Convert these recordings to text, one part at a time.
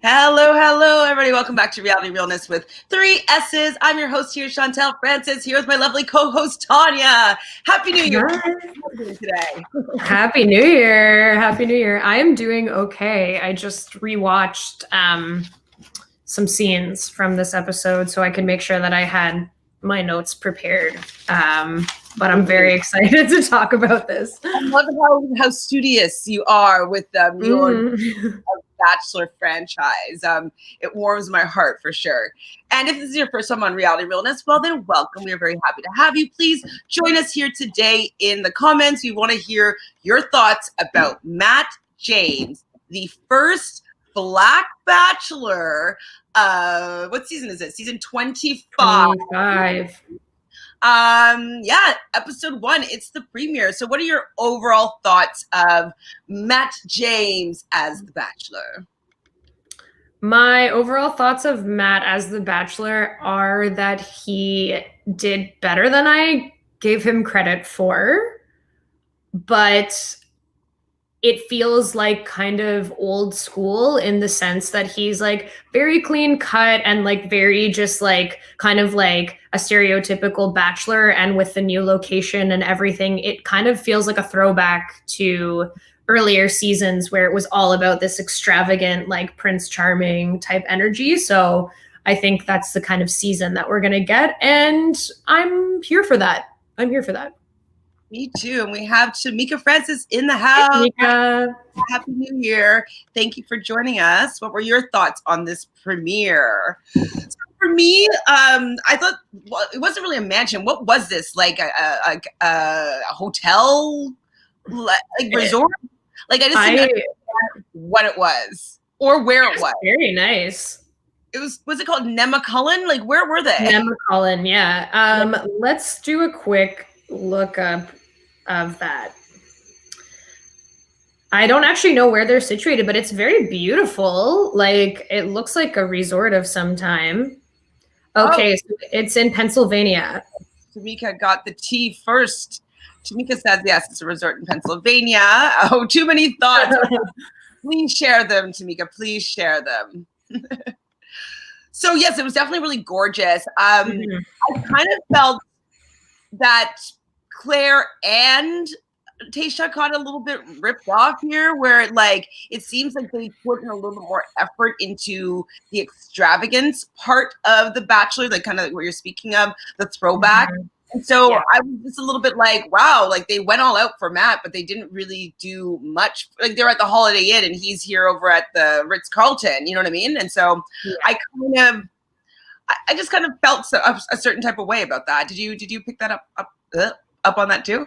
Hello, everybody. Welcome back to Reality Realness with 3 S's. I'm your host here, Chantele Francis. Here with my lovely co-host, Tanya. Happy New Year. How are you doing today? Happy New Year. Happy New Year. I am doing okay. I just rewatched some scenes from this episode so I could make sure that I had my notes prepared. But I'm very excited to talk about this. I love how studious you are with your Bachelor franchise. It warms my heart for sure. And if this is your first time on Reality Realness, well, then welcome. We are very happy to have you. Please join us here today in the comments. We want to hear your thoughts about Matt James, the first Black Bachelor. What season is it? Season 25. 25. Yeah, episode 1. It's the premiere. So what are your overall thoughts of Matt James as the Bachelor? My overall thoughts of Matt as the Bachelor are that he did better than I gave him credit for, but it feels like kind of old school in the sense that he's like very clean cut and like very just like kind of like a stereotypical bachelor. And with the new location and everything, it kind of feels like a throwback to earlier seasons where it was all about this extravagant, like Prince Charming type energy. So I think that's the kind of season that we're going to get. And I'm here for that. Me too. And we have Chantele Francis in the house. Hey, Happy New Year. Thank you for joining us. What were your thoughts on this premiere? So for me, I thought, well, it wasn't really a mansion. What was this? Like a hotel, like resort? Like I just didn't understand what it was or where it was. Very nice. Was it called Nemacolin? Like where were they? Nemacolin, yeah. Let's do a quick look up of that. I don't actually know where they're situated, but it's very beautiful. Like it looks like a resort of some time. Okay, so it's in Pennsylvania. Tamika got the tea first. Tamika says, yes, it's a resort in Pennsylvania. Oh, too many thoughts. Please share them, Tamika. Please share them. So, yes, it was definitely really gorgeous. I kind of felt that Claire and Tayshia got a little bit ripped off here, where like it seems like they put in a little bit more effort into the extravagance part of The Bachelor, like kind of like what you're speaking of, the throwback. And so I was just a little bit like, wow, like they went all out for Matt, but they didn't really do much. Like they're at the Holiday Inn and he's here over at the Ritz-Carlton, you know what I mean? And so I just kind of felt a certain type of way about that. Did you pick that up on that too?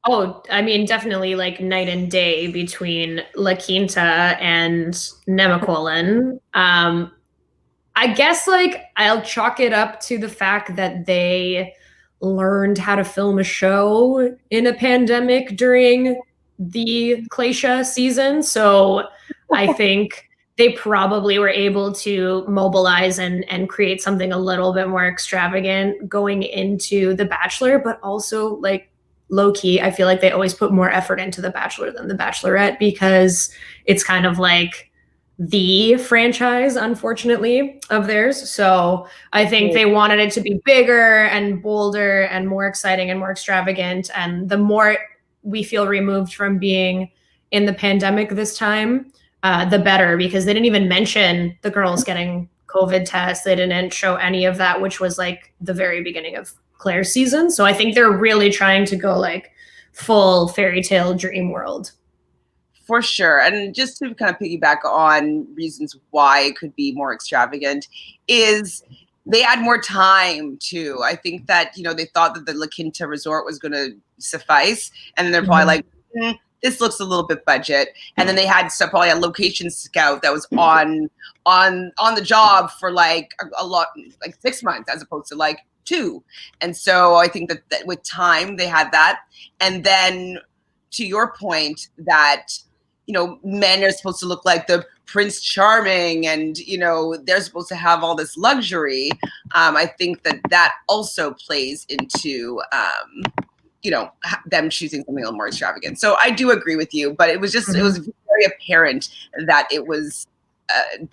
Oh, I mean, definitely like night and day between La Quinta and Nemacolin. I guess like I'll chalk it up to the fact that they learned how to film a show in a pandemic during the Glacia season. So I think they probably were able to mobilize and create something a little bit more extravagant going into The Bachelor, but also like low key, I feel like they always put more effort into The Bachelor than The Bachelorette because it's kind of like the franchise, unfortunately, of theirs. So I think they wanted it to be bigger and bolder and more exciting and more extravagant. And the more we feel removed from being in the pandemic this time, the better, because they didn't even mention the girls getting COVID tests. They didn't show any of that, which was like the very beginning of Claire's season. So I think they're really trying to go like full fairy tale dream world. For sure. And just to kind of piggyback on reasons why it could be more extravagant is they had more time too. I think that, they thought that the La Quinta resort was going to suffice. And then they're probably like, this looks a little bit budget. And then they had probably a location scout that was on the job for like a lot, like 6 months as opposed to like 2. And so I think that with time they had that. And then to your point that, men are supposed to look like the Prince Charming and, they're supposed to have all this luxury. I think that also plays into, them choosing something a little more extravagant. So I do agree with you, but it was very apparent that it was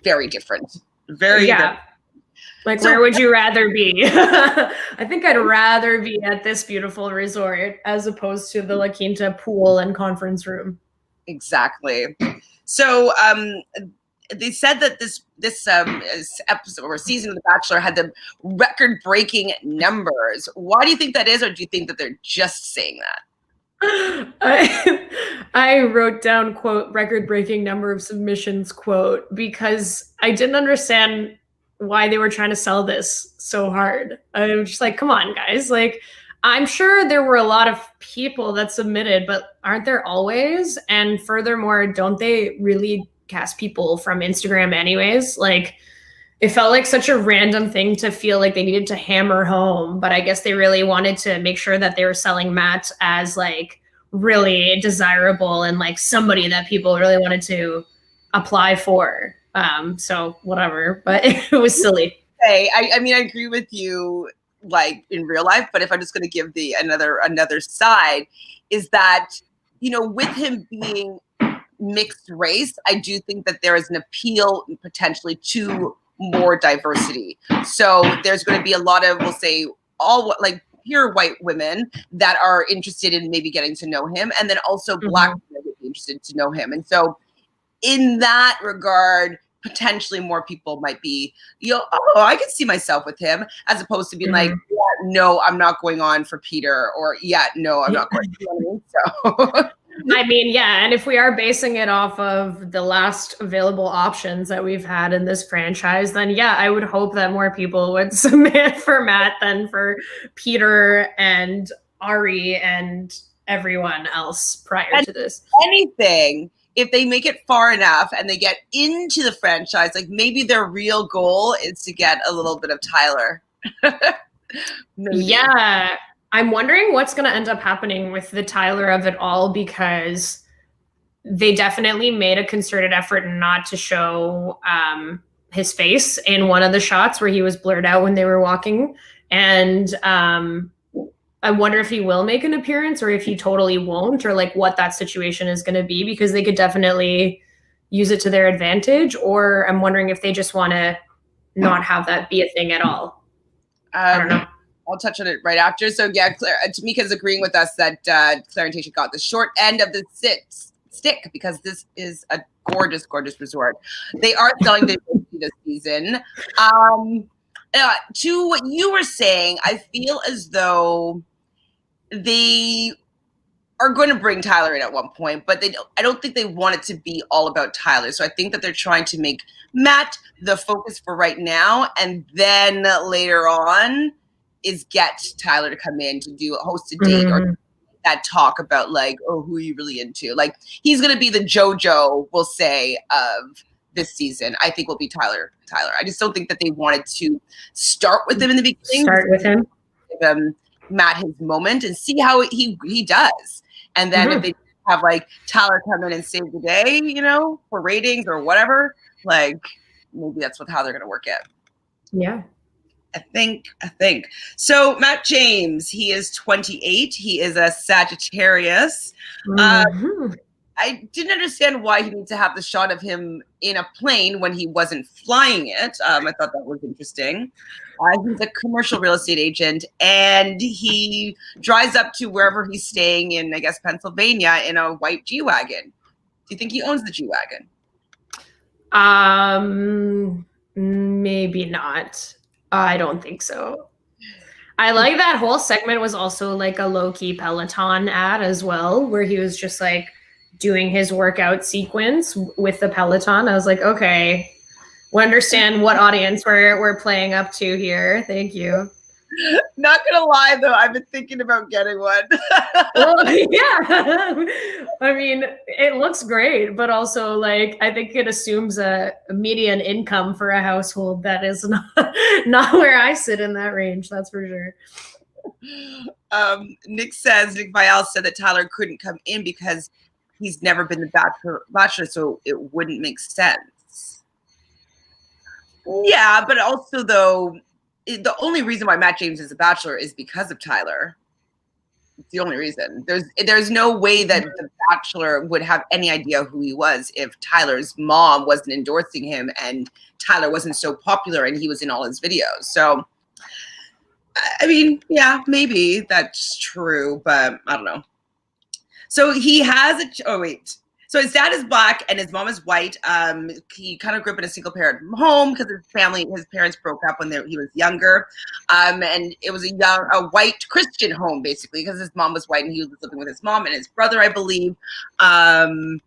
very different. Very different. Like, so, where would you rather be? I think I'd rather be at this beautiful resort as opposed to the La Quinta pool and conference room. Exactly. So they said that this episode or season of The Bachelor had the record-breaking numbers. Why do you think that is, or do you think that they're just saying that? I wrote down, quote, record-breaking number of submissions, quote, because I didn't understand why they were trying to sell this so hard. I was just like, come on, guys. Like, I'm sure there were a lot of people that submitted, but aren't there always? And furthermore, don't they really cast people from Instagram anyways? Like, it felt like such a random thing to feel like they needed to hammer home, but I guess they really wanted to make sure that they were selling Matt as like really desirable and like somebody that people really wanted to apply for. So whatever, but it was silly. Hey, I mean, I agree with you, like in real life, but if I'm just going to give the another side, is that, you know, with him being mixed race, I do think that there is an appeal potentially to more diversity. So there's going to be a lot of, we'll say, all like pure white women that are interested in maybe getting to know him, and then also Black women would be interested to know him. And so in that regard, potentially more people might be, you know, oh, I could see myself with him, as opposed to being like, yeah, no, I'm not going on for Peter, or yeah, no, I'm not going. You know what I mean? So. I mean, yeah, and if we are basing it off of the last available options that we've had in this franchise, then yeah, I would hope that more people would submit for Matt than for Peter and Ari and everyone else prior to this. Anything, if they make it far enough and they get into the franchise, like maybe their real goal is to get a little bit of Tyler. Yeah. I'm wondering what's going to end up happening with the Tyler of it all, because they definitely made a concerted effort not to show his face in one of the shots where he was blurred out when they were walking. And I wonder if he will make an appearance or if he totally won't, or like what that situation is going to be, because they could definitely use it to their advantage. Or I'm wondering if they just want to not have that be a thing at all. I don't know. I'll touch on it right after. So yeah, Tamika's agreeing with us that Claire and Tayshia got the short end of the stick, because this is a gorgeous, gorgeous resort. They are selling diversity this season. To what you were saying, I feel as though they are going to bring Tyler in at one point, but I don't think they want it to be all about Tyler. So I think that they're trying to make Matt the focus for right now, and then later on is get Tyler to come in to host a date or that talk about like, oh, who are you really into? Like, he's going to be the JoJo, we'll say, of this season. I think will be Tyler. I just don't think that they wanted to start with him in the beginning. Start with him. Give Matt his moment and see how he does. And then if they have like Tyler come in and save the day, you know, for ratings or whatever, like maybe that's how they're going to work it. Yeah. I think. So Matt James, he is 28. He is a Sagittarius. I didn't understand why he needed to have the shot of him in a plane when he wasn't flying it. I thought that was interesting. He's a commercial real estate agent, and he drives up to wherever he's staying in, I guess, Pennsylvania, in a white G-Wagon. Do you think he owns the G-Wagon? Maybe not. I don't think so. I like that whole segment was also like a low-key Peloton ad as well, where he was just like doing his workout sequence with the Peloton. I was like, okay, we understand what audience we're playing up to here. Thank you. Not gonna lie though, I've been thinking about getting one. Well, yeah. I mean, it looks great, but also like I think it assumes a median income for a household that is not where I sit in that range. That's for sure. Nick Vial said that Tyler couldn't come in because he's never been the Bachelor, so it wouldn't make sense. Yeah, but also though, the only reason why Matt James is a Bachelor is because of Tyler. the only reason. There's no way that The Bachelor would have any idea who he was if Tyler's mom wasn't endorsing him and Tyler wasn't so popular and he was in all his videos. So, I mean, yeah, maybe that's true, but I don't know. So he has So his dad is black and his mom is white. He kind of grew up in a single parent home because his parents broke up when he was younger. And it was a white Christian home, basically, because his mom was white and he was living with his mom and his brother, I believe. And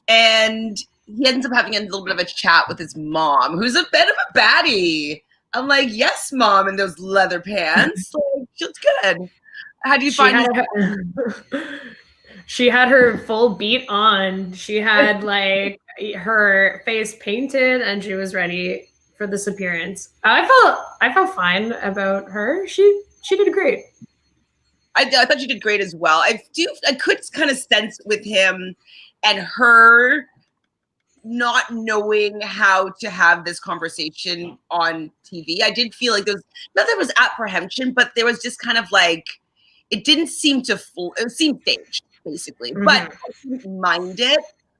he ends up having a little bit of a chat with his mom, who's a bit of a baddie. I'm like, yes, mom, in those leather pants. Like, she looks good. How do you find She had her full beat on. She had like her face painted and she was ready for this appearance. I felt fine about her. She did great. I thought she did great as well. I could kind of sense with him and her not knowing how to have this conversation on TV. I did feel like there was apprehension, but there was just kind of like, it didn't seem to it seemed staged, basically. Mm-hmm. But I didn't mind it.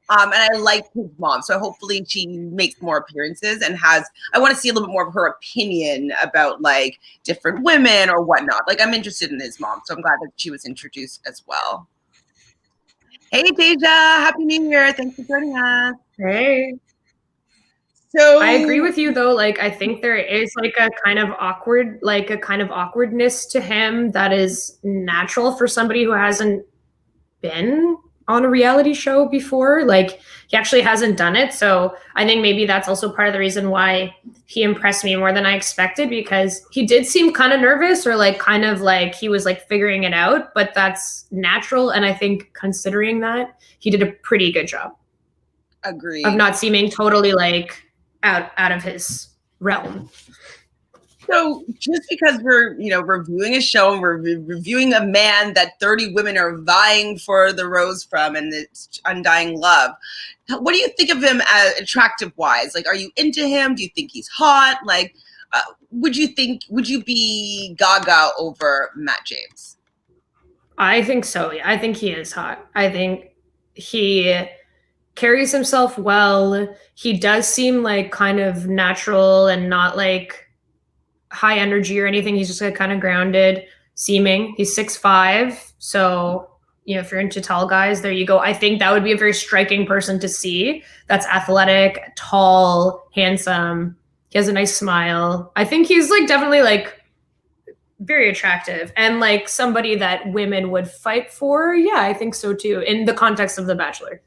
And I like his mom. So hopefully she makes more appearances and I want to see a little bit more of her opinion about like different women or whatnot. Like, I'm interested in his mom. So I'm glad that she was introduced as well. Hey, Deja, Happy New Year. Thanks for joining us. Hey. So I agree with you though. Like, I think there is like a kind of awkwardness to him that is natural for somebody who hasn't been on a reality show before. Like, he actually hasn't done it. So I think maybe that's also part of the reason why he impressed me more than I expected, because he did seem kind of nervous or like kind of like he was like figuring it out, but that's natural. And I think considering that, he did a pretty good job. Agreed. Of not seeming totally like out of his realm. So just because we're, reviewing a show and we're reviewing a man that 30 women are vying for the rose from and it's undying love, what do you think of him as attractive wise? Like, are you into him? Do you think he's hot? Like, would you be gaga over Matt James? I think so. Yeah, I think he is hot. I think he carries himself well. He does seem like kind of natural and not like high energy or anything. He's just like kind of grounded seeming. He's 6'5". So, if you're into tall guys, there you go. I think that would be a very striking person to see. That's athletic, tall, handsome. He has a nice smile. I think he's like definitely like very attractive and like somebody that women would fight for. Yeah, I think so too, in the context of The Bachelor.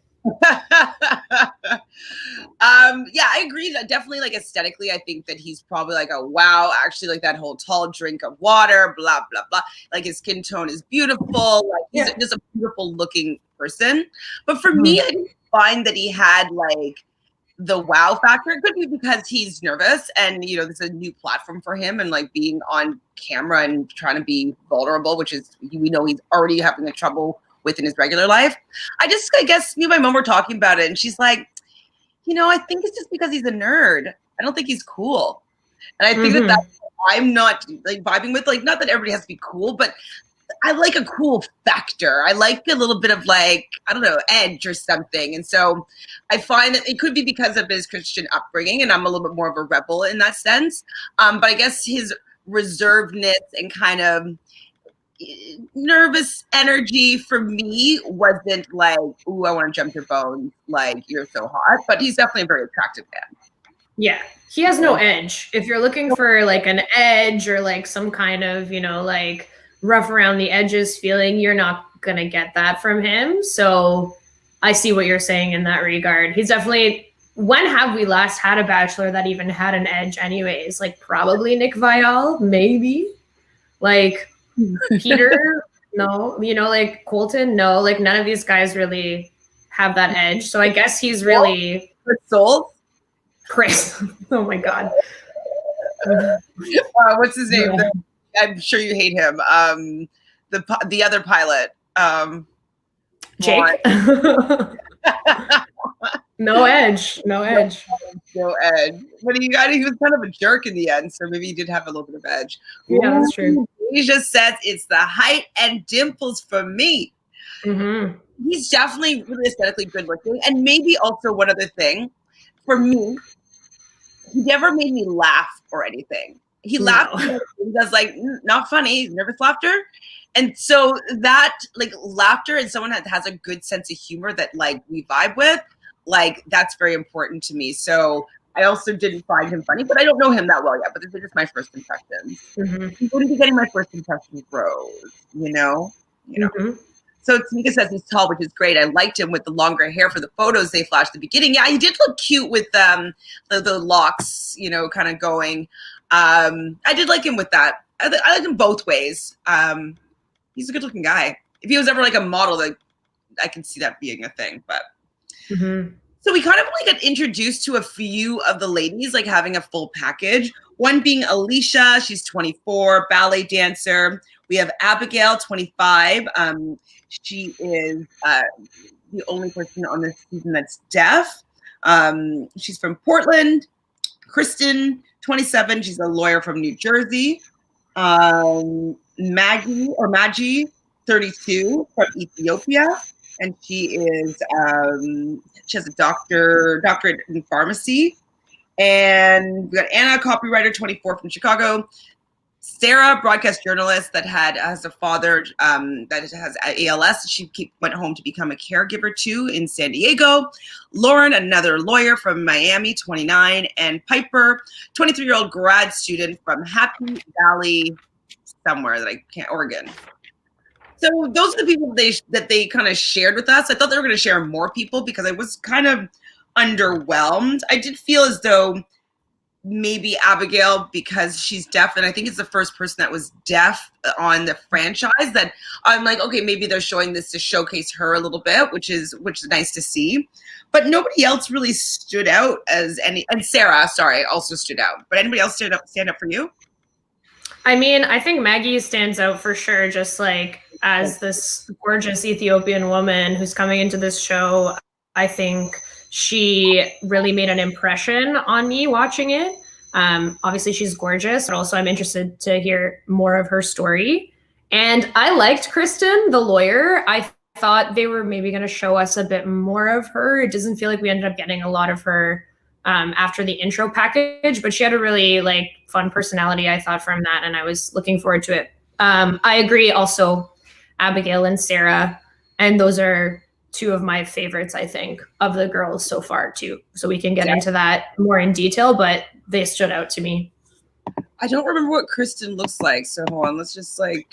Yeah, I agree that definitely like aesthetically, I think that he's probably like a wow, actually like that whole tall drink of water, blah, blah, blah. Like his skin tone is beautiful. Like he's just a beautiful looking person. But for me, I didn't find that he had like the wow factor. It could be because he's nervous and, this is a new platform for him and like being on camera and trying to be vulnerable, which is, we know he's already having the trouble within his regular life. I guess me and my mom were talking about it and she's like, I think it's just because he's a nerd. I don't think he's cool. And I think that's what I'm not like vibing with, like, not that everybody has to be cool, but I like a cool factor. I like a little bit of like, I don't know, edge or something. And so I find that it could be because of his Christian upbringing and I'm a little bit more of a rebel in that sense. But I guess his reservedness and kind of nervous energy for me wasn't like, ooh, I want to jump your bones, like you're so hot. But he's definitely a very attractive man. Yeah, he has no edge. If you're looking for like an edge or like some kind of, like rough around the edges feeling, you're not gonna get that from him. So I see what you're saying in that regard. He's definitely, when have we last had a Bachelor that even had an edge anyways? Like probably Nick Viall, maybe. Like Peter, no, like Colton, no, like none of these guys really have that edge. So I guess he's really Chris. Oh my God. What's his name? Yeah. I'm sure you hate him. The other pilot. Jake. No edge. No edge. But he was kind of a jerk in the end, so maybe he did have a little bit of edge. Yeah, that's true. Asia says it's the height and dimples for me. Mm-hmm. He's definitely really aesthetically good looking. And maybe also one other thing, for me, he never made me laugh or anything. He laughed. He does like not funny, nervous laughter. And so that like laughter and someone that has a good sense of humor that like we vibe with, like that's very important to me. So I also didn't find him funny, but I don't know him that well yet. But this is just my first impressions. Mm-hmm. I'm going to be getting my first impression Rose, you know. Mm-hmm. So Tamika says he's tall, which is great. I liked him with the longer hair for the photos they flashed at the beginning. Yeah, he did look cute with the locks, you know, kind of going. I did like him with that. I like him both ways. He's a good-looking guy. If he was ever like a model, like I can see that being a thing. But so we kind of like got introduced to a few of the ladies, like having a full package. One being Alicia, she's 24, ballet dancer. We have Abigail, 25. She is the only person on this season that's deaf. She's from Portland. Kristen, 27. She's a lawyer from New Jersey. Maggie, 32, from Ethiopia, and she has a doctorate in pharmacy. And we got Anna, copywriter, 24, from Chicago. Sarah, broadcast journalist that has a father that has ALS. She went home to become a caregiver too in San Diego. Lauren, another lawyer from Miami, 29. And Piper, 23-year-old grad student from Happy Valley, somewhere that I can't, Oregon. So those are the people that they kind of shared with us. I thought they were going to share more people because I was kind of underwhelmed. I did feel as though maybe Abigail, because she's deaf, and I think it's the first person that was deaf on the franchise, that I'm like, okay, maybe they're showing this to showcase her a little bit, which is nice to see. But nobody else really stood out as any, and Sarah, sorry, also stood out. But anybody else stand up for you? I mean, I think Maggie stands out for sure, just like as this gorgeous Ethiopian woman who's coming into this show. I think she really made an impression on me watching it. Obviously, she's gorgeous, but also I'm interested to hear more of her story. And I liked Kristen, the lawyer. I thought they were maybe going to show us a bit more of her. It doesn't feel like we ended up getting a lot of her after the intro package, but she had a really like fun personality, I thought, from that, and I was looking forward to it. I agree also, Abigail and Sarah, and those are two of my favorites, I think, of the girls so far too. So we can get into that more in detail, but they stood out to me. I don't remember what Kristen looks like, so hold on, let's just like.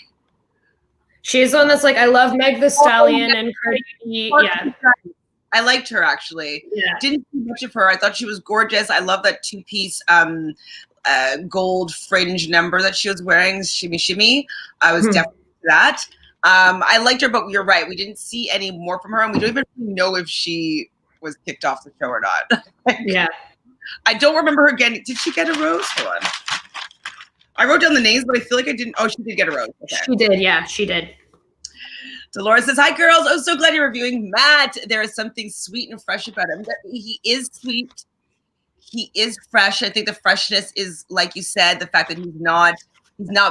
She's the one that's like, I love Meg the Stallion and Cardi B. Yeah. I liked her actually. Yeah. Didn't see much of her. I thought she was gorgeous. I love that two-piece gold fringe number that she was wearing, shimmy shimmy. I was definitely that. I liked her, but you're right. We didn't see any more from her, and we don't even know if she was kicked off the show or not. Yeah. I don't remember her getting. Did she get a rose? Hold on. I wrote down the names, but I feel like I didn't. Oh, she did get a rose. Okay. She did. Yeah, she did. Dolores says, hi, girls. Oh, so glad you're reviewing Matt. There is something sweet and fresh about him. He is sweet. He is fresh. I think the freshness is, like you said, the fact that he's not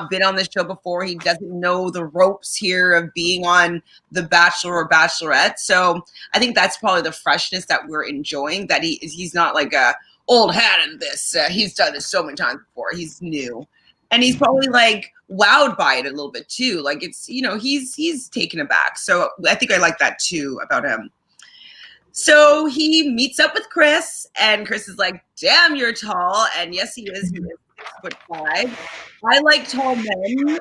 been on this show before. He doesn't know the ropes here of being on The Bachelor or Bachelorette. So I think that's probably the freshness that we're enjoying, that he's not like a old hat in this. He's done this so many times before. He's new. And he's probably like wowed by it a little bit too. Like it's, you know, he's taken aback. So I think I like that too about him. So he meets up with Chris, and Chris is like, damn, you're tall. And yes, he is. He is 6'5". I like tall men.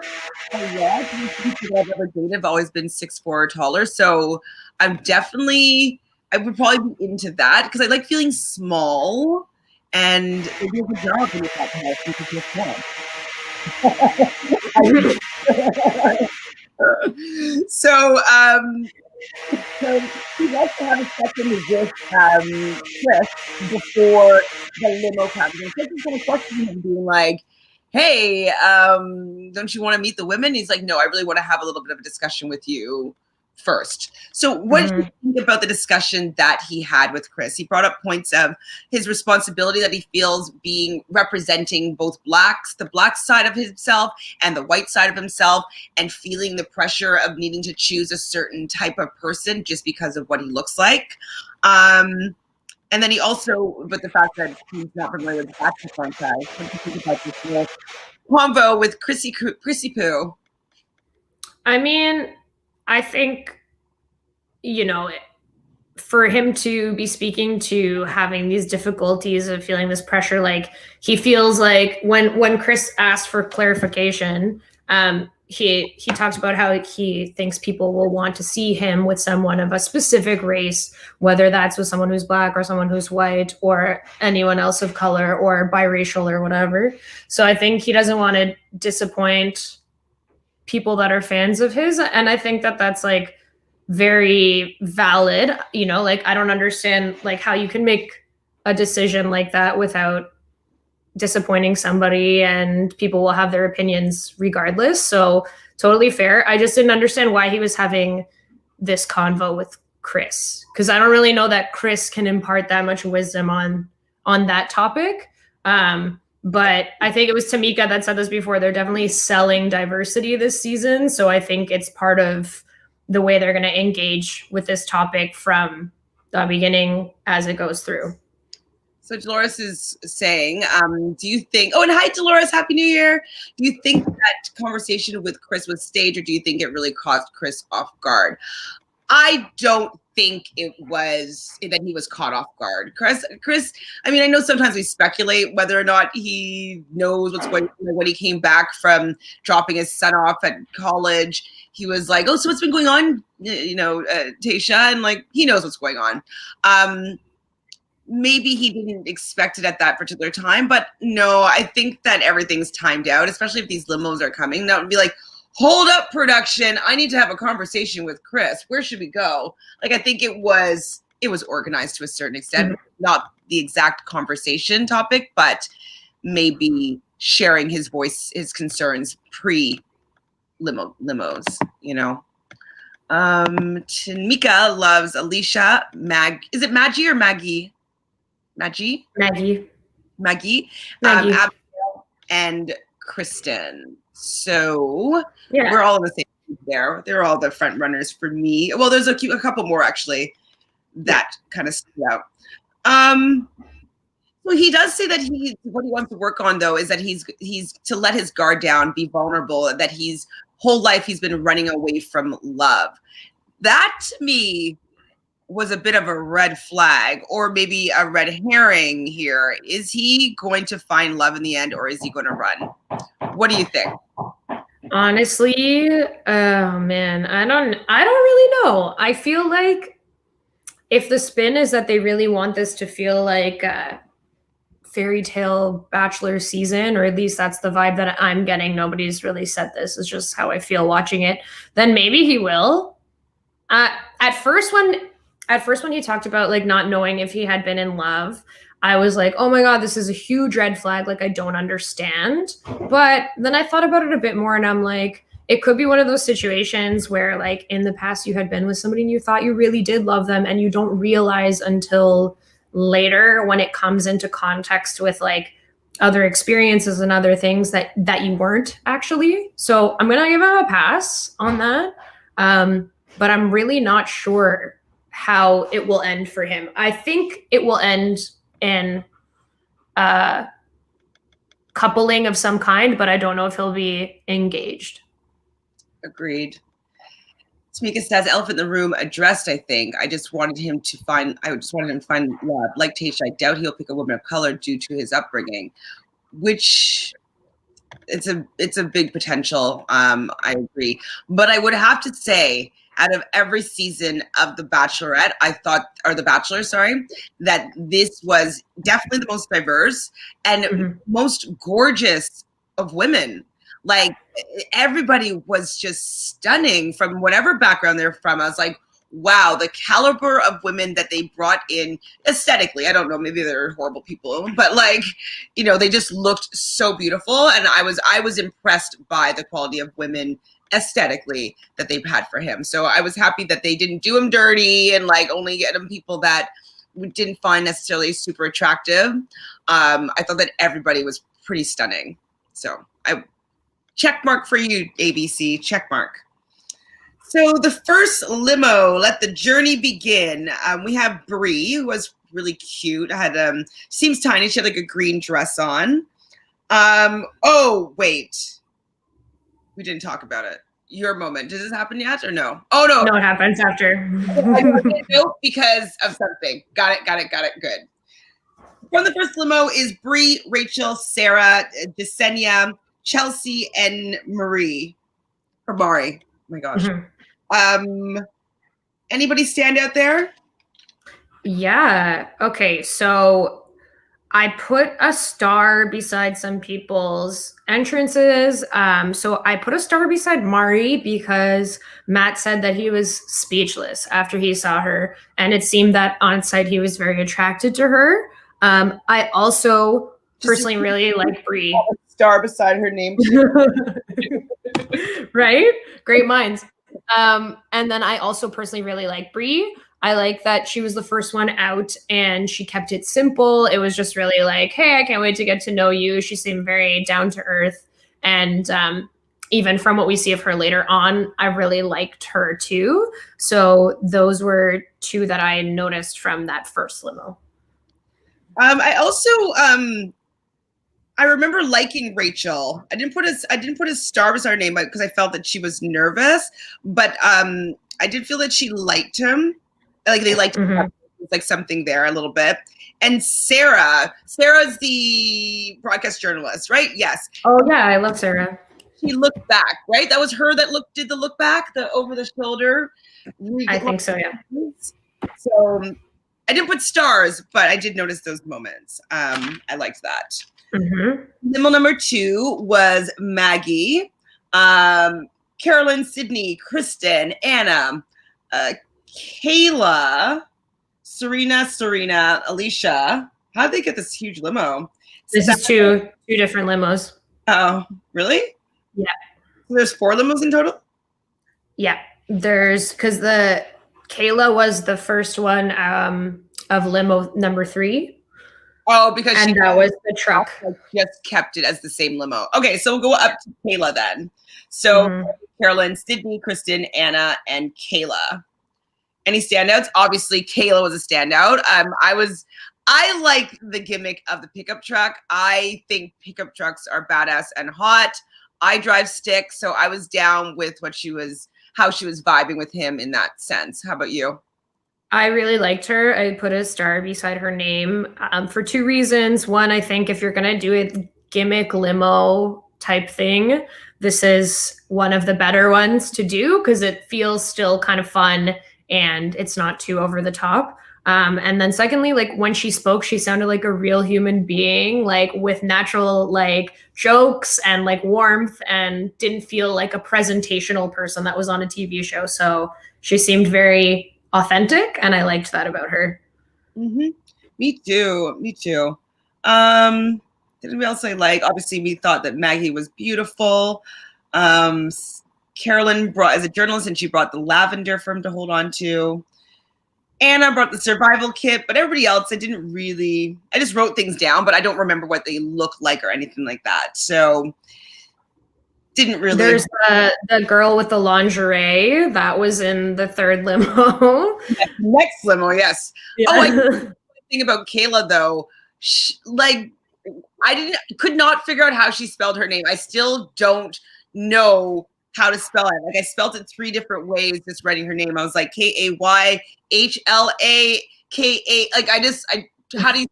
Yeah, people I've ever dated have always been 6'4" or taller. So I would probably be into that because I like feeling small, and it does a good job when you're that tall because you're small. So he wants to have a second with Chris before the limo comes. And Chris is going to question him, being like, hey, don't you want to meet the women? He's like, no, I really want to have a little bit of a discussion with you first. So what do you think about the discussion that he had with Chris? He brought up points of his responsibility that he feels being representing both the black side of himself and the white side of himself, and feeling the pressure of needing to choose a certain type of person just because of what he looks like. And then he also, but the fact that he's not familiar with the Bachelor franchise, what do you think about this little convo with Chrissy Poo? I mean, I think, you know, for him to be speaking to having these difficulties of feeling this pressure, like he feels like when Chris asked for clarification, he talked about how he thinks people will want to see him with someone of a specific race, whether that's with someone who's black or someone who's white or anyone else of color or biracial or whatever. So I think he doesn't want to disappoint people that are fans of his. And I think that that's like very valid, you know, like I don't understand like how you can make a decision like that without disappointing somebody, and people will have their opinions regardless. So totally fair. I just didn't understand why he was having this convo with Chris, because I don't really know that Chris can impart that much wisdom on that topic. But I think it was Tamika that said this before. They're definitely selling diversity this season. So I think it's part of the way they're going to engage with this topic from the beginning as it goes through. So Dolores is saying, do you think, and hi Dolores, Happy New Year. Do you think that conversation with Chris was staged, or do you think it really caught Chris off guard? I don't think it was that he was caught off guard. Chris, I mean, I know sometimes we speculate whether or not he knows what's going on. When he came back from dropping his son off at college, he was like, oh, so what's been going on, Tayshia? And like, he knows what's going on. Maybe he didn't expect it at that particular time, but no, I think that everything's timed out, especially if these limos are coming. That would be like, hold up, production. I need to have a conversation with Chris. Where should we go? Like, I think it was organized to a certain extent, not the exact conversation topic, but maybe sharing his voice, his concerns limos, you know. Tamika loves Alicia, is it Maggie or Maggie? Maggie, Abigail, and Kristen. So yeah, we're all in the same group there. They're all the front runners for me. Well, there's a couple more actually that kind of stood out. Well, he does say that what he wants to work on though is that he's to let his guard down, be vulnerable. That whole life he's been running away from love. That to me was a bit of a red flag, or maybe a red herring here. Is he going to find love in the end, or is he going to run? What do you think? Honestly, oh man, I don't really know. I feel like if the spin is that they really want this to feel like a fairy tale Bachelor season, or at least that's the vibe that I'm getting. Nobody's really said this. It's just how I feel watching it. Then maybe he will. At first when he talked about like not knowing if he had been in love, I was like, oh my God, this is a huge red flag. Like, I don't understand. But then I thought about it a bit more, and I'm like, it could be one of those situations where like in the past you had been with somebody and you thought you really did love them, and you don't realize until later when it comes into context with like other experiences and other things that you weren't actually. So I'm going to give him a pass on that. But I'm really not sure how it will end for him. I think it will end in coupling of some kind, but I don't know if he'll be engaged. Agreed. Tamika says, elephant in the room addressed, I think. I just wanted him to find love. Like Tayshia, I doubt he'll pick a woman of color due to his upbringing, which it's a big potential. I agree. But I would have to say, out of every season of The Bachelorette, The Bachelor, that this was definitely the most diverse and most gorgeous of women. Like, everybody was just stunning from whatever background they're from. I was like, wow, the caliber of women that they brought in aesthetically. I don't know, maybe they're horrible people, but like, they just looked so beautiful. And I was impressed by the quality of women aesthetically that they've had for him. So I was happy that they didn't do him dirty and like only get him people that we didn't find necessarily super attractive. I thought that everybody was pretty stunning. So I check mark for you, ABC, check mark. So the first limo, let the journey begin. We have Brie, who was really cute. Had seems tiny. She had like a green dress on. Oh wait, we didn't talk about it. Your moment. Did this happen yet or no? Oh no. No, it happens after. No, because of something. Got it. Good. From the first limo is Brie, Rachel, Sarah, Jasenia, Chelsea, and Marie. Or Mari. Oh my gosh. Mm-hmm. Anybody stand out there? Yeah. Okay. So I put a star beside some people's entrances. So I put a star beside Mari because Matt said that he was speechless after he saw her. And it seemed that on site he was very attracted to her. I also personally really like Brie. A star beside her name too. Right? Great minds. And then I also personally really like Brie. I like that she was the first one out and she kept it simple. It was just really like, hey, I can't wait to get to know you. She seemed very down to earth. And even from what we see of her later on, I really liked her too. So those were two that I noticed from that first limo. I also I remember liking Rachel. I didn't put a star beside her name because I felt that she was nervous, but I did feel that she liked him. Like they liked him. Like something there a little bit. And Sarah's the broadcast journalist, right? Yes. Oh yeah, I love Sarah. She looked back, right? That was her that did the look back, the over the shoulder. I think so, yeah. So I didn't put stars, but I did notice those moments. I liked that. Limo number 2 was Maggie, Carolyn, Sydney, Kristen, Anna, Kayla, Serena, Alicia. How did they get this huge limo? This is two different limos. Oh, really? Yeah. So there's 4 limos in total? Yeah. Because the Kayla was the first one of limo number 3. Oh, because that was the truck. Just kept it as the same limo. Okay, so we'll go up to Kayla then. So Carolyn, Sydney, Kristen, Anna, and Kayla. Any standouts? Obviously, Kayla was a standout. I like the gimmick of the pickup truck. I think pickup trucks are badass and hot. I drive stick, so I was down with how she was vibing with him in that sense. How about you? I really liked her. I put a star beside her name for 2 reasons. One, I think if you're going to do a gimmick limo type thing, this is one of the better ones to do because it feels still kind of fun and it's not too over the top. And then secondly, like when she spoke, she sounded like a real human being, like with natural like jokes and like warmth, and didn't feel like a presentational person that was on a TV show. So she seemed very authentic, and I liked that about her. Me too. Did anybody else I like? Obviously, we thought that Maggie was beautiful. Carolyn as a journalist, and she brought the lavender for him to hold on to. Anna brought the survival kit, but everybody else, I just wrote things down, but I don't remember what they look like or anything like that. So didn't really. There's the girl with the lingerie that was in the 3rd limo. Next limo, yes. Yeah. Oh, the thing about Kayla though, could not figure out how she spelled her name. I still don't know how to spell it. Like I spelled it 3 different ways just writing her name. I was like Kayhlaka. Like how do you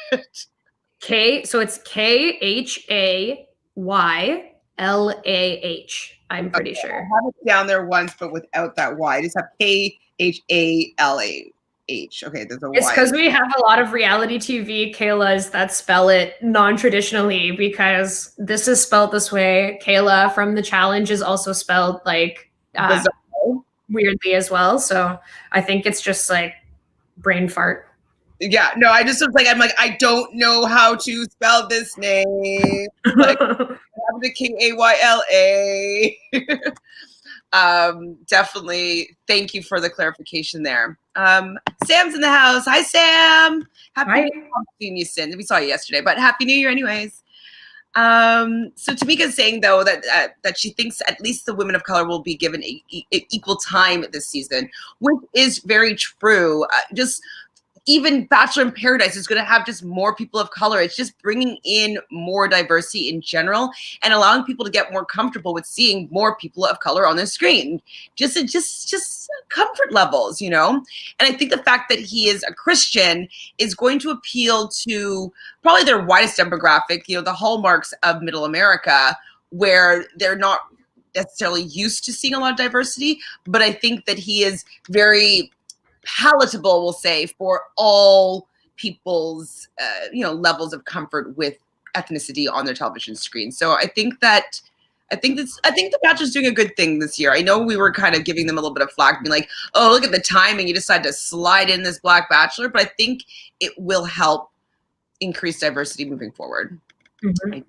spell it? So it's Khaylah. I'm pretty sure. I have it down there once, but without that Y. I just have Khalah. Okay, there's a Y. It's because we have a lot of reality TV Kaylas that spell it non-traditionally, because this is spelled this way. Kayla from the challenge is also spelled like weirdly as well. So I think it's just like brain fart. Yeah, no, I just was like, I don't know how to spell this name. Like, the Kayla. Definitely. Thank you for the clarification there. Sam's in the house. Hi, Sam. Happy New Year. Seeing you, Sin. We saw you yesterday, but Happy New Year, anyways. So Tamika's saying though that she thinks at least the women of color will be given equal time this season, which is very true. Just even Bachelor in Paradise is going to have just more people of color. It's just bringing in more diversity in general and allowing people to get more comfortable with seeing more people of color on the screen. Just comfort levels, you know? And I think the fact that he is a Christian is going to appeal to probably their widest demographic, you know, the hallmarks of middle America, where they're not necessarily used to seeing a lot of diversity. But I think that he is very palatable, we'll say, for all people's levels of comfort with ethnicity on their television screen. So I think the Bachelor's doing a good thing this year. I know we were kind of giving them a little bit of flack, being like, oh, look at the timing, you decided to slide in this Black Bachelor, but I think it will help increase diversity moving forward. Mm-hmm.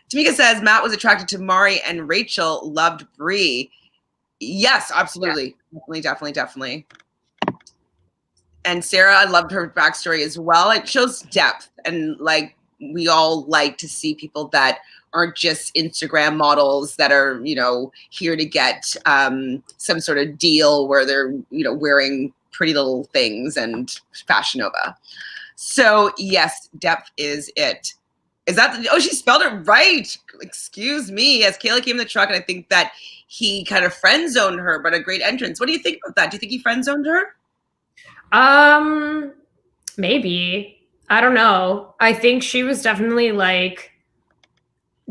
Tamika says Matt was attracted to Mari and Rachel loved Bree. Yes, absolutely. Yeah. Definitely. And Sarah, I loved her backstory as well. It shows depth, and like we all like to see people that aren't just Instagram models that are, you know, here to get some sort of deal where they're, you know, wearing pretty little things and Fashion Nova. So yes, depth is it. Is that? Oh, she spelled it right. Excuse me. As Kayla came in the truck, and I think that he kind of friend zoned her, but a great entrance. What do you think about that? Do you think he friend zoned her? Maybe. I don't know. I think she was definitely like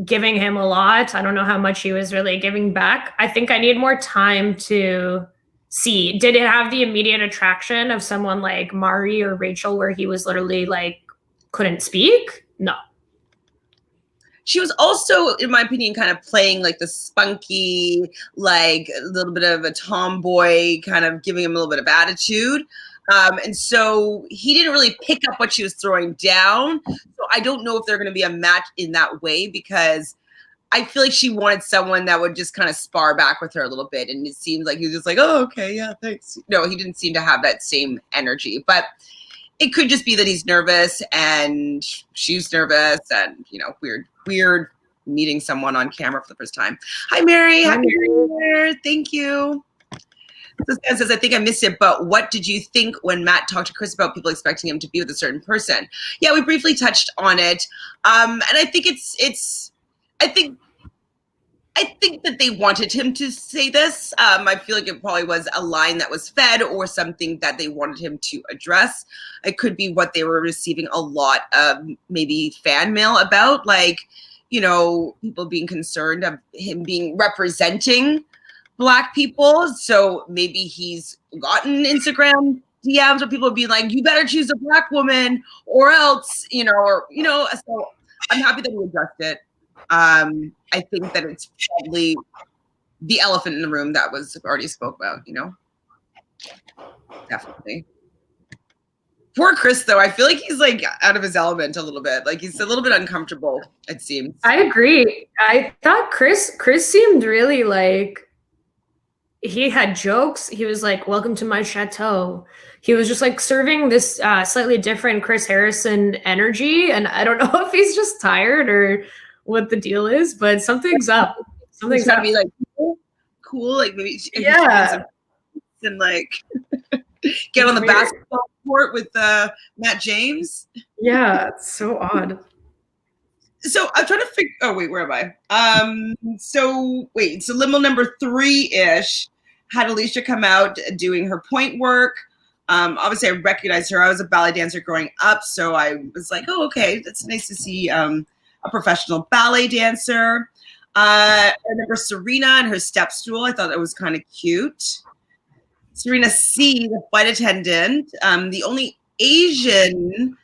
giving him a lot. I don't know how much he was really giving back. I think I need more time to see. Did it have the immediate attraction of someone like Mari or Rachel where he was literally like couldn't speak? No. She was also, in my opinion, kind of playing like the spunky, like a little bit of a tomboy, kind of giving him a little bit of attitude. And so he didn't really pick up what she was throwing down. So I don't know if they're going to be a match in that way, because I feel like she wanted someone that would just kind of spar back with her a little bit. And it seems like he was just like, oh, okay, yeah, thanks. No, he didn't seem to have that same energy. But it could just be that he's nervous and she's nervous and, you know, weird meeting someone on camera for the first time. Hi, Mary. Happy New Year. Thank you. This guy says, I think I missed it, but what did you think when Matt talked to Chris about people expecting him to be with a certain person? Yeah, we briefly touched on it. And I think I think that they wanted him to say this. I feel like it probably was a line that was fed or something that they wanted him to address. It could be what they were receiving a lot of maybe fan mail about, like, you know, people being concerned of him being representing Black people. So maybe he's gotten Instagram DMs where people would be like, you better choose a Black woman or else, so I'm happy that he addressed it. I think that it's probably the elephant in the room that was already spoke about, you know? Definitely. Poor Chris, though. I feel like he's like out of his element a little bit. Like he's a little bit uncomfortable, it seems. I agree. I thought Chris seemed really like, he had jokes. He was like, welcome to my chateau. He was just like serving this slightly different Chris Harrison energy. And I don't know if he's just tired or what the deal is, but something's up. Something's got to be like cool, like maybe and like get on the basketball court with Matt James. Yeah, it's so odd. So I'm trying to figure. Oh wait, where am I? So Limo number 3-ish had Alicia come out doing her point work. Obviously, I recognized her. I was a ballet dancer growing up, so I was like, oh, okay, that's nice to see a professional ballet dancer. I remember Serena and her step stool. I thought it was kind of cute. Serena C, the flight attendant, the only Asian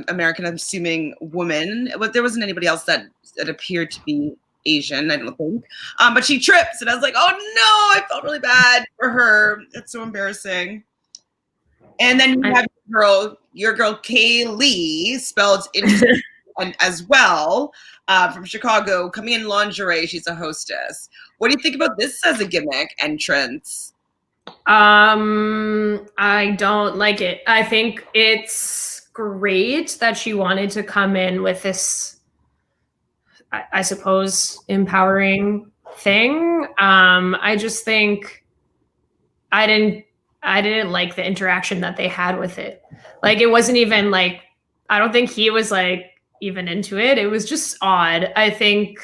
American, I'm assuming, woman. But there wasn't anybody else that appeared to be Asian, I don't think. But she trips, and I was like, oh no, I felt really bad for her. It's so embarrassing. And then we have your girl Kaylee, spelled interesting and as well, from Chicago, coming in lingerie. She's a hostess. What do you think about this as a gimmick entrance? I don't like it. I think it's great that she wanted to come in with this, I suppose, empowering thing. I just think I didn't like the interaction that they had with it. Like, it wasn't even like, I don't think he was like even into it. It was just odd. I think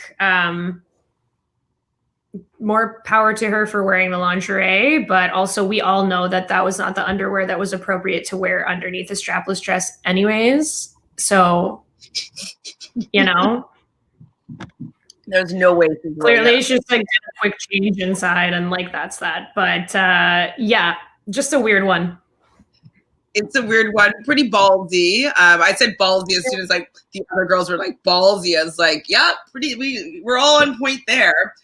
more power to her for wearing the lingerie, but also we all know that that was not the underwear that was appropriate to wear underneath a strapless dress anyways. So, you know, There's no way. clearly it's just like a quick change inside and like that's that. But yeah, just a weird one. It's a weird one, pretty ballsy. I said ballsy as soon as like the other girls were like ballsy. I was like, yeah, we're all on point there.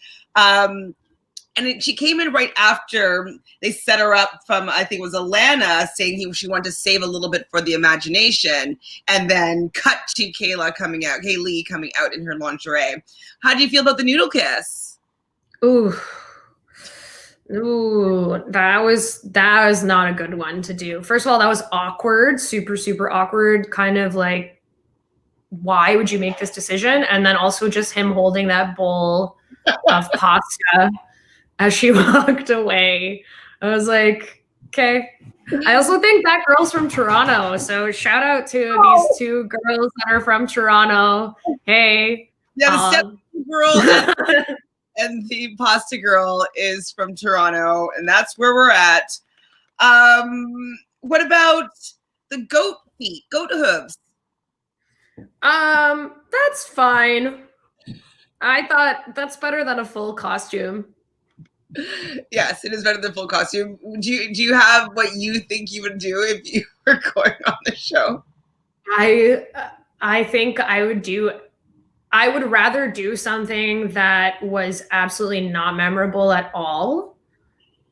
She came in right after they set her up from, I think it was Alana, saying she wanted to save a little bit for the imagination, and then cut to Kaylee coming out in her lingerie. How do you feel about the noodle kiss? Ooh, that was not a good one to do. First of all, that was awkward, super, super awkward, kind of like, why would you make this decision? And then also just him holding that bowl of pasta as she walked away. I was like, okay. I also think that girl's from Toronto. So shout out to these two girls that are from Toronto. Hey. Yeah, the step girl and the pasta girl is from Toronto, and that's where we're at. What about the goat feet, goat hooves? That's fine. I thought that's better than a full costume. Yes, it is better than full costume. Do you have what you think you would do if you were going on the show? I think I would rather do something that was absolutely not memorable at all,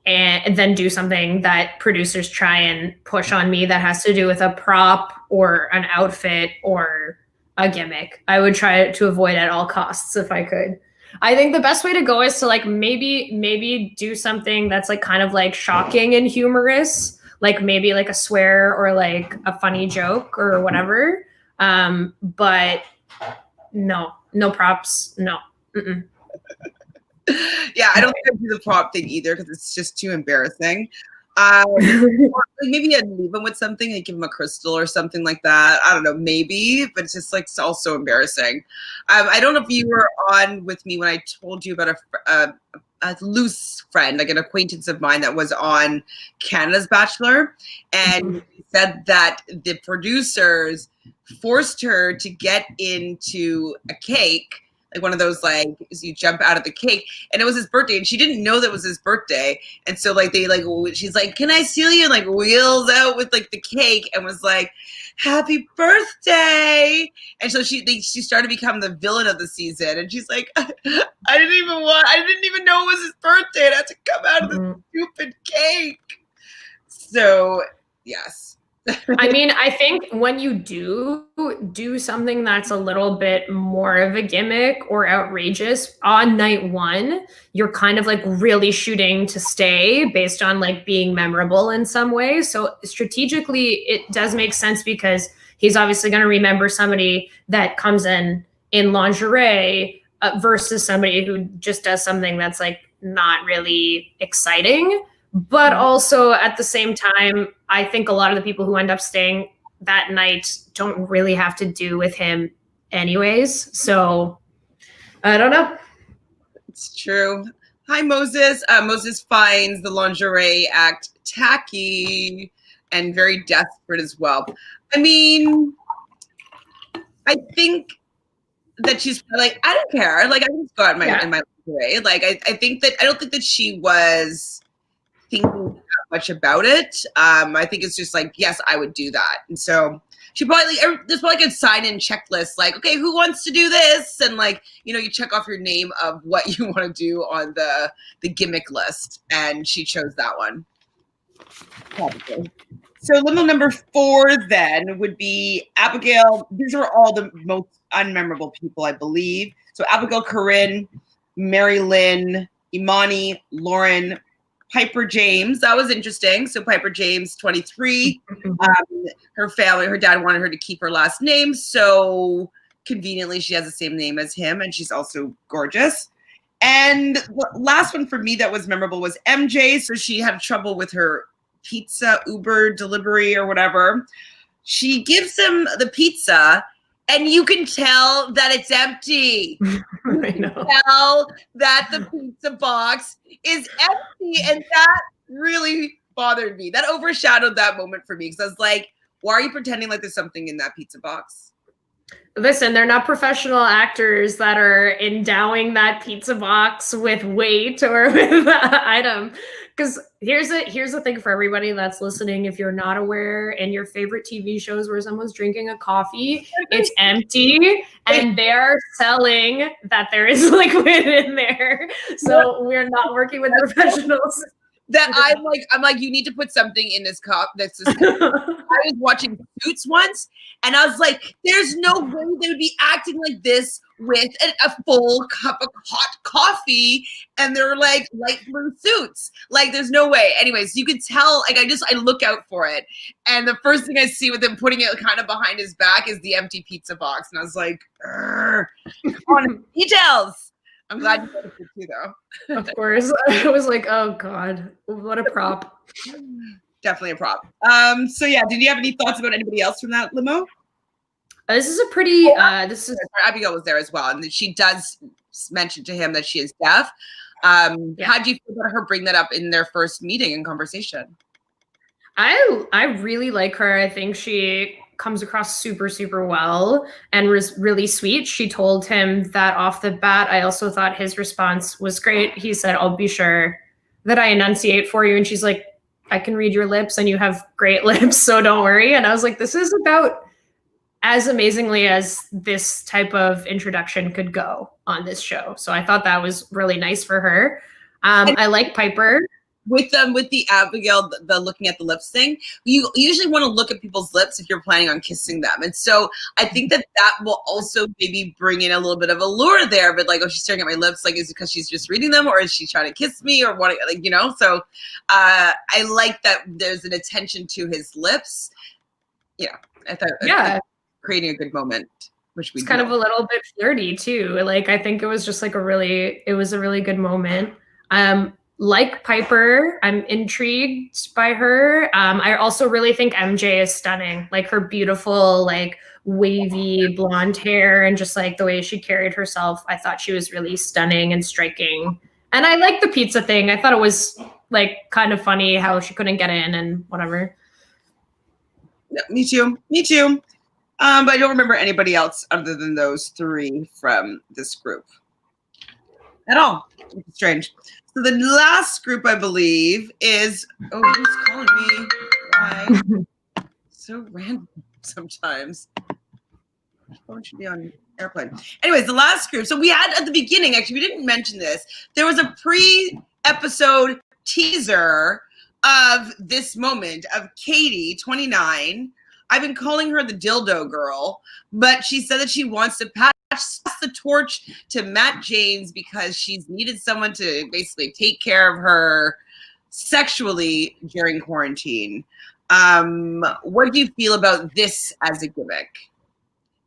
and then do something that producers try and push on me that has to do with a prop or an outfit or a gimmick. I would try to avoid at all costs if I could. I think the best way to go is to like maybe do something that's like kind of like shocking and humorous, like maybe like a swear or like a funny joke or whatever. But no props, no. Mm-mm. Yeah, I don't think I'd do the prop thing either because it's just too embarrassing. Maybe I'd leave him with something and give him a crystal or something like that. I don't know, maybe, but it's just like also embarrassing. I don't know if you were on with me when I told you about a loose friend, like an acquaintance of mine that was on Canada's Bachelor, and said that the producers forced her to get into a cake, like one of those, like, you jump out of the cake, and it was his birthday, and she didn't know that was his birthday, and so like she's like, can I steal you, and like wheels out with like the cake and was like, happy birthday, and so she started to become the villain of the season, and she's like, I didn't even know it was his birthday, and I had to come out of the stupid cake. So yes. I mean, I think when you do something that's a little bit more of a gimmick or outrageous on night one, you're kind of like really shooting to stay based on like being memorable in some way. So strategically, it does make sense because he's obviously going to remember somebody that comes in lingerie versus somebody who just does something that's like not really exciting. But also at the same time, I think a lot of the people who end up staying that night don't really have to do with him anyways. So I don't know. It's true. Hi, Moses. Moses finds the lingerie act tacky and very desperate as well. I mean, I think that she's like, I don't care. Like, I can just go out in my lingerie. Like, I think that, I don't think that she was thinking much about it. I think it's just like, yes, I would do that. And so she probably, there's probably like a sign-in checklist, like, okay, who wants to do this? And like, you check off your name of what you want to do on the gimmick list. And she chose that one. Probably. So limo number 4 then would be Abigail. These are all the most unmemorable people, I believe. So Abigail, Corinne, Mary Lynn, Imani, Lauren, Piper James. That was interesting. So Piper James, 23. Her family, her dad wanted her to keep her last name. So conveniently, she has the same name as him. And she's also gorgeous. And the last one for me that was memorable was MJ. So she had trouble with her pizza, Uber delivery or whatever. She gives him the pizza and you can tell that it's empty. I know. Tell that the pizza box is empty. And that really bothered me. That overshadowed that moment for me because I was like, why are you pretending like there's something in that pizza box? Listen, they're not professional actors that are endowing that pizza box with weight or with item. Because here's the thing for everybody that's listening. If you're not aware, in your favorite TV shows where someone's drinking a coffee, it's empty and they're selling that there is liquid in there. So we're not working with professionals. That I'm like, you need to put something in this cup. I was watching Suits once, and I was like, there's no way they would be acting like this with a full cup of hot coffee, and they're like light blue suits. Like, there's no way. Anyways, you could tell. Like, I look out for it, and the first thing I see with him putting it kind of behind his back is the empty pizza box, and I was like, come on, details. I'm glad you noticed it too, though. Of course. I was like, oh God, what a prop. Definitely a prop. So yeah, did you have any thoughts about anybody else from that limo? This is a pretty, Abigail was there as well. And she does mention to him that she is deaf. How do you feel about her bring that up in their first meeting and conversation? I really like her. I think she comes across super, super well and was really sweet. She told him that off the bat. I also thought his response was great. He said, I'll be sure that I enunciate for you. And she's like, I can read your lips and you have great lips, so don't worry. And I was like, this is about as amazingly as this type of introduction could go on this show. So I thought that was really nice for her. I like Piper. With the Abigail, the looking at the lips thing, you usually want to look at people's lips if you're planning on kissing them. And so I think that will also maybe bring in a little bit of allure there, but like, oh, she's staring at my lips. Like, is it because she's just reading them or is she trying to kiss me or what, like, you know? So I like that there's an attention to his lips. Yeah. I thought creating a good moment, which we It's kind of a little bit flirty too. Like, I think it was just like a really good moment. Like Piper, I'm intrigued by her. I also really think MJ is stunning. Like her beautiful, like wavy blonde hair and just like the way she carried herself. I thought she was really stunning and striking. And I like the pizza thing. I thought it was like kind of funny how she couldn't get in and whatever. Yeah, me too. But I don't remember anybody else other than those 3 from this group at all. It's strange. So the last group, I believe, is who's calling me? Why? So random sometimes. My phone should be on airplane. Anyways, the last group. So we had at the beginning, actually, we didn't mention this. There was a pre-episode teaser of this moment of Katie, 29. I've been calling her the dildo girl, but she said that she wants to pass the torch to Matt James because she's needed someone to basically take care of her sexually during quarantine. What do you feel about this as a gimmick?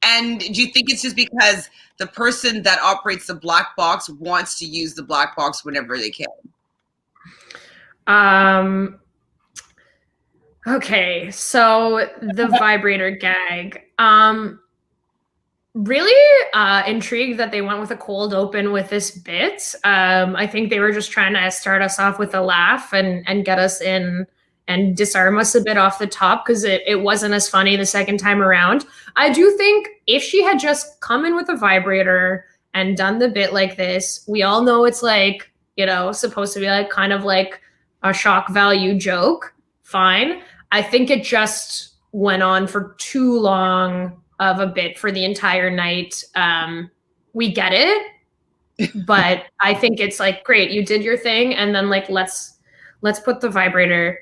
And do you think it's just because the person that operates the black box wants to use the black box whenever they can? Okay, so the vibrator gag. Really intrigued that they went with a cold open with this bit. I think they were just trying to start us off with a laugh and get us in and disarm us a bit off the top because it wasn't as funny the second time around. I do think if she had just come in with a vibrator and done the bit like this, we all know it's like, you know, supposed to be like kind of like a shock value joke. Fine. I think it just went on for too long of a bit for the entire night. We get it, but I think it's like, great, you did your thing. And then like, let's put the vibrator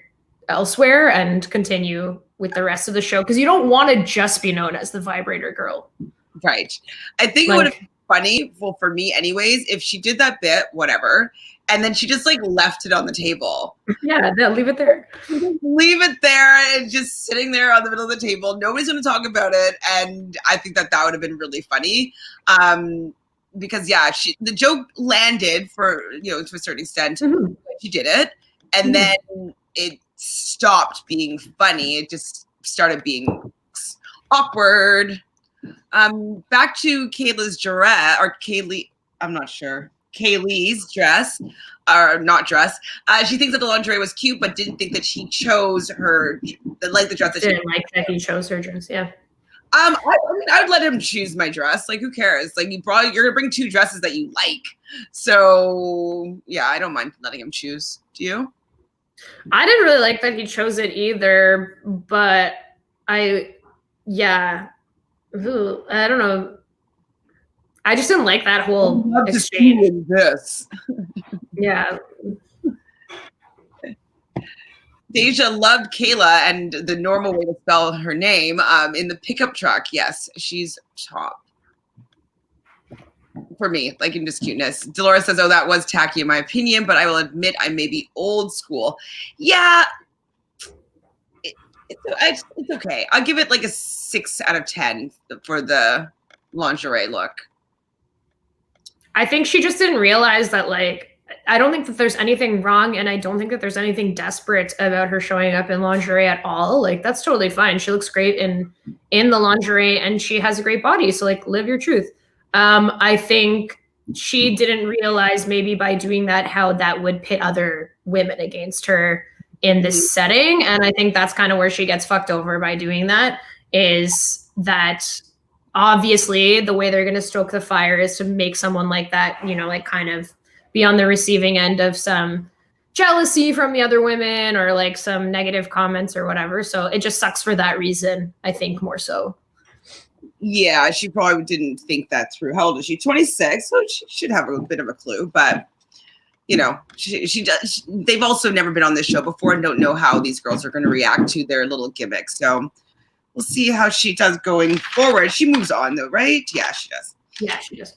elsewhere and continue with the rest of the show, because you don't want to just be known as the Vibrator Girl. Right. I think it would have been funny, well, for me anyways, if she did that bit, whatever, and then she just like left it on the table. Yeah, they'll leave it there. Leave it there and just sitting there on the middle of the table. Nobody's going to talk about it. And I think that would have been really funny. Because yeah, the joke landed for, to a certain extent. Mm-hmm. She did it. And then it stopped being funny. It just started being awkward. Back to Kayla's dress, or Kaylee, I'm not sure. Kaylee's dress, or not dress. She thinks that the lingerie was cute, but didn't think that she chose the dress that she didn't like that he chose her dress. Yeah. I would let him choose my dress. Like, who cares? Like, you're gonna bring 2 dresses that you like. So yeah, I don't mind letting him choose. Do you? I didn't really like that he chose it either, but I don't know. I just didn't like that whole exchange. This. Yeah. Deja loved Kayla and the normal way to spell her name in the pickup truck. Yes, she's top. For me, like in just cuteness. Dolores says, oh, that was tacky in my opinion, but I will admit I may be old school. Yeah. It's okay. I'll give it like a 6 out of 10 for the lingerie look. I think she just didn't realize that, like, I don't think that there's anything wrong, and I don't think that there's anything desperate about her showing up in lingerie at all. Like, that's totally fine. She looks great in the lingerie, and she has a great body. So, like, live your truth. I think she didn't realize maybe by doing that how that would pit other women against her in this setting. And I think that's kind of where she gets fucked over by doing that, is that obviously the way they're going to stoke the fire is to make someone like that, like kind of be on the receiving end of some jealousy from the other women or like some negative comments or whatever. So it just sucks for that reason, I think, more so. Yeah, she probably didn't think that through. How old is she? 26. So she should have a bit of a clue, but she does. They've also never been on this show before and don't know how these girls are going to react to their little gimmicks. So we'll see how she does going forward. She moves on though, right? Yeah, she does. Yeah, she does.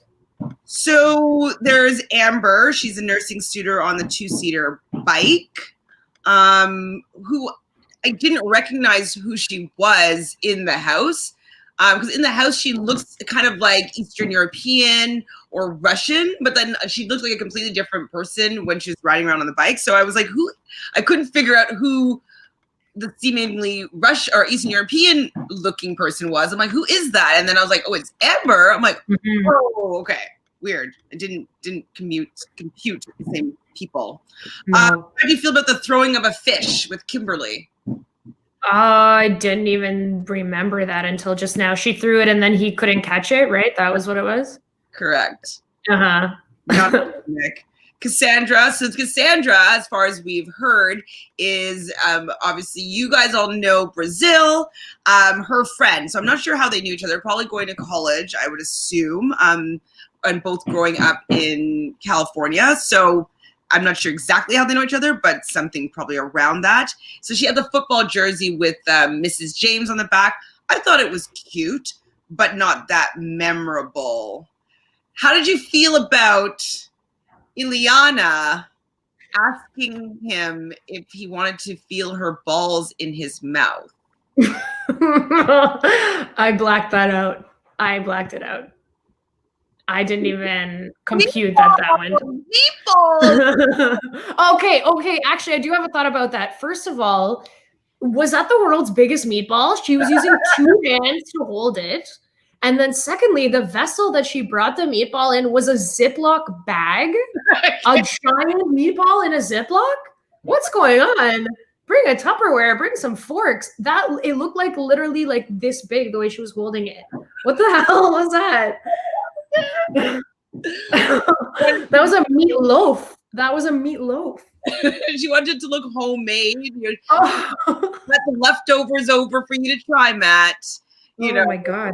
So there's Amber. She's a nursing student on the 2-seater bike, who I didn't recognize who she was in the house. Because in the house, she looks kind of like Eastern European or Russian, but then she looked like a completely different person when she was riding around on the bike. So I was like, who? I couldn't figure out who the seemingly Russian or Eastern European looking person was. I'm like, who is that? And then I was like, oh, it's Amber. I'm like, oh, okay, weird. I didn't compute the same people. No. How do you feel about the throwing of a fish with Kimberly? I didn't even remember that until just now. She threw it and then he couldn't catch it, right? That was what it was? Correct. Uh-huh. Not Nick. Cassandra. So Cassandra, as far as we've heard, is obviously you guys all know Brazil, her friend. So I'm not sure how they knew each other. Probably going to college, I would assume, and both growing up in California. So I'm not sure exactly how they know each other, but something probably around that. So she had the football jersey with Mrs. James on the back. I thought it was cute, but not that memorable. How did you feel about Ileana asking him if he wanted to feel her balls in his mouth? I blacked that out. I blacked it out. I didn't even compute that went. Okay. Actually, I do have a thought about that. First of all, was that the world's biggest meatball? She was using 2 hands to hold it. And then secondly, the vessel that she brought the meatball in was a Ziploc bag. A giant meatball in a Ziploc? What's going on? Bring a Tupperware, bring some forks. It looked like literally like this big the way she was holding it. What the hell was that? That was a meatloaf. She wanted it to look homemade. Let the leftovers over for you to try, Matt. Oh my God.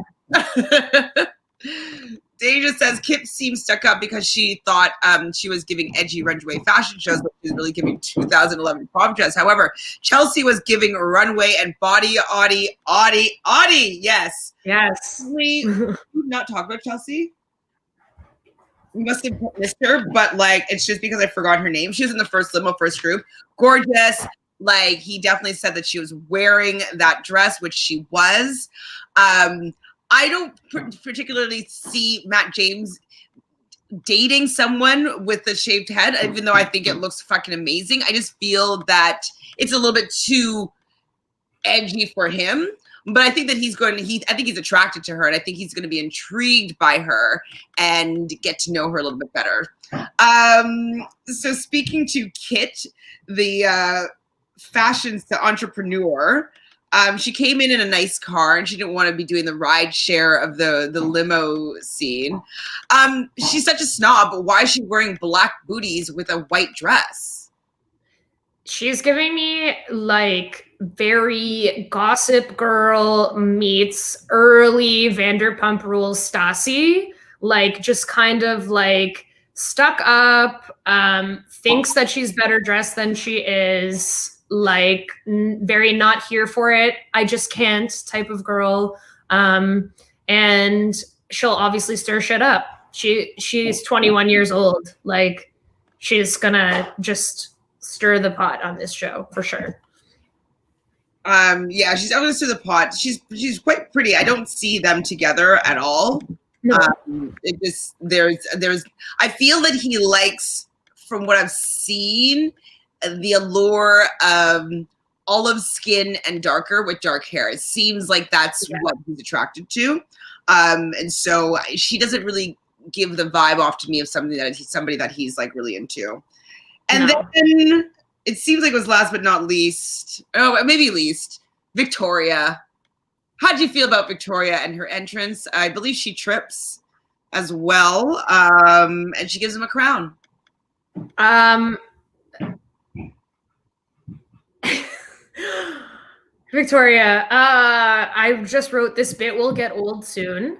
Deja says Kip seems stuck up because she thought she was giving edgy runway fashion shows, but she was really giving 2011 prom dress. However, Chelsea was giving runway and body Audi. Yes. We not talk about Chelsea. We must have missed her, but like it's just because I forgot her name. She was in the first limo, first group. Gorgeous. Like he definitely said that she was wearing that dress, which she was. I don't particularly see Matt James dating someone with a shaved head, even though I think it looks fucking amazing. I just feel that it's a little bit too edgy for him. But I think that I think he's attracted to her, and I think he's going to be intrigued by her and get to know her a little bit better. So speaking to Kit, the fashion entrepreneur, she came in a nice car, and she didn't want to be doing the ride share of the limo scene. She's such a snob, but why is she wearing black booties with a white dress? She's giving me like very Gossip Girl meets early Vanderpump Rules Stassi, like just kind of like stuck up, thinks that she's better dressed than she is, like very not here for it. I just can't type of girl. And she'll obviously stir shit up. She's 21 years old. Like she's gonna just stir the pot on this show for sure. Yeah, she's out to the pot. She's quite pretty. I don't see them together at all. No. It just there's I feel that he likes, from what I've seen, the allure of olive skin and darker with dark hair. It seems like that's what he's attracted to. And so she doesn't really give the vibe off to me of somebody that he's like really into. And then it seems like it was last but not least, maybe least, Victoria. How did you feel about Victoria and her entrance? I believe she trips as well, and she gives him a crown. Victoria, I just wrote this bit will get old soon.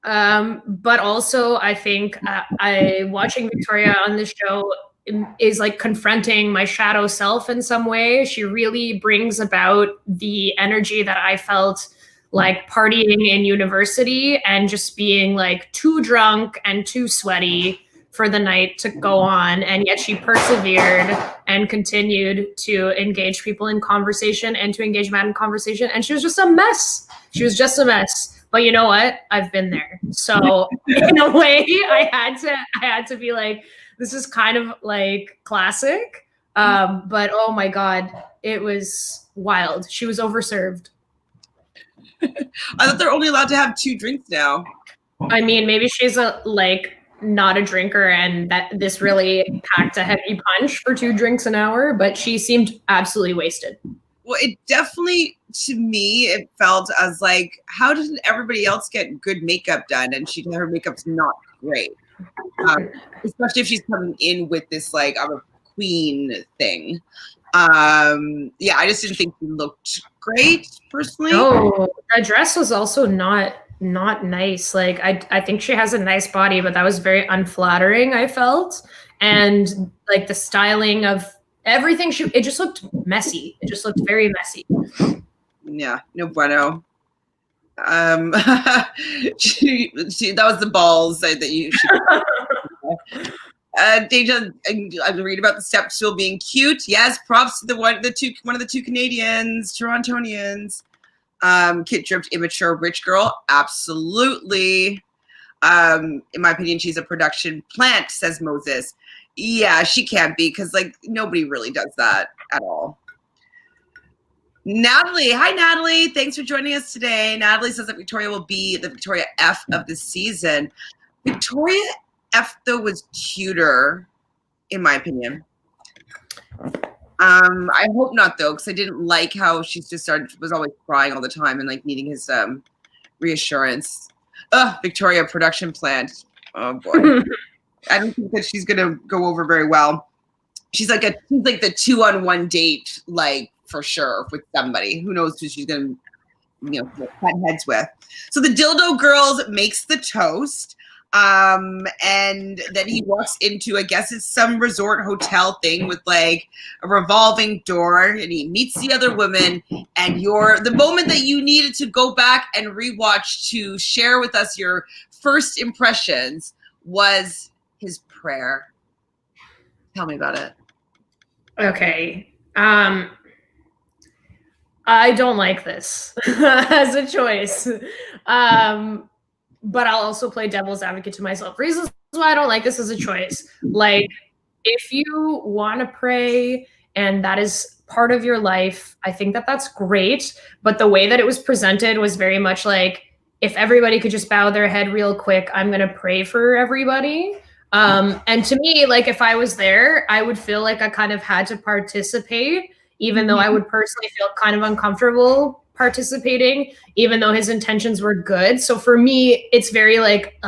But also I think watching Victoria on this show is like confronting my shadow self in some way. She really brings about the energy that I felt like partying in university and just being like too drunk and too sweaty for the night to go on. And yet she persevered and continued to engage people in conversation and to engage Matt in conversation. And she was just a mess. But you know what? I've been there. So in a way, I had to be like, this is kind of like classic. But oh my God, it was wild. She was overserved. I thought they're only allowed to have 2 drinks now. I mean, maybe she's not a drinker and that this really packed a heavy punch for 2 drinks an hour, but she seemed absolutely wasted. Well, it definitely, to me, it felt as like, how didn't everybody else get good makeup done? And her makeup's not great. Especially if she's coming in with this like I'm a queen thing. Yeah, I just didn't think she looked great personally. No, that dress was also not nice. Like I think she has a nice body, but that was very unflattering, I felt. And like the styling of everything, it just looked messy. It just looked very messy. Yeah, no bueno. That was the balls that you should. Deja, I read about the step stool being cute. Yes, props to one of the two Canadians, Torontonians. Kit dripped immature rich girl. Absolutely. In my opinion, she's a production plant, says Moses. Yeah, she can't be because like nobody really does that at all. Natalie. Hi, Natalie. Thanks for joining us today. Natalie says that Victoria will be the Victoria F of the season. Victoria F, though, was cuter, in my opinion. I hope not, though, because I didn't like how she just was always crying all the time and like needing his reassurance. Victoria production plant. Oh boy. I don't think that she's gonna go over very well. She's like the 2-on-1 date, like for sure, with somebody. Who knows who she's gonna, cut heads with. So the dildo girls makes the toast. And then he walks into, I guess it's some resort hotel thing with like a revolving door, and he meets the other women, and the moment that you needed to go back and rewatch to share with us your first impressions was his prayer. Tell me about it. Okay. I don't like this as a choice. But I'll also play devil's advocate to myself. Reasons why I don't like this as a choice. Like, if you want to pray and that is part of your life, I think that that's great. But the way that it was presented was very much like, if everybody could just bow their head real quick, I'm going to pray for everybody. And to me, like, if I was there, I would feel like I kind of had to participate, even though I would personally feel kind of uncomfortable participating, even though his intentions were good. So for me, it's very like,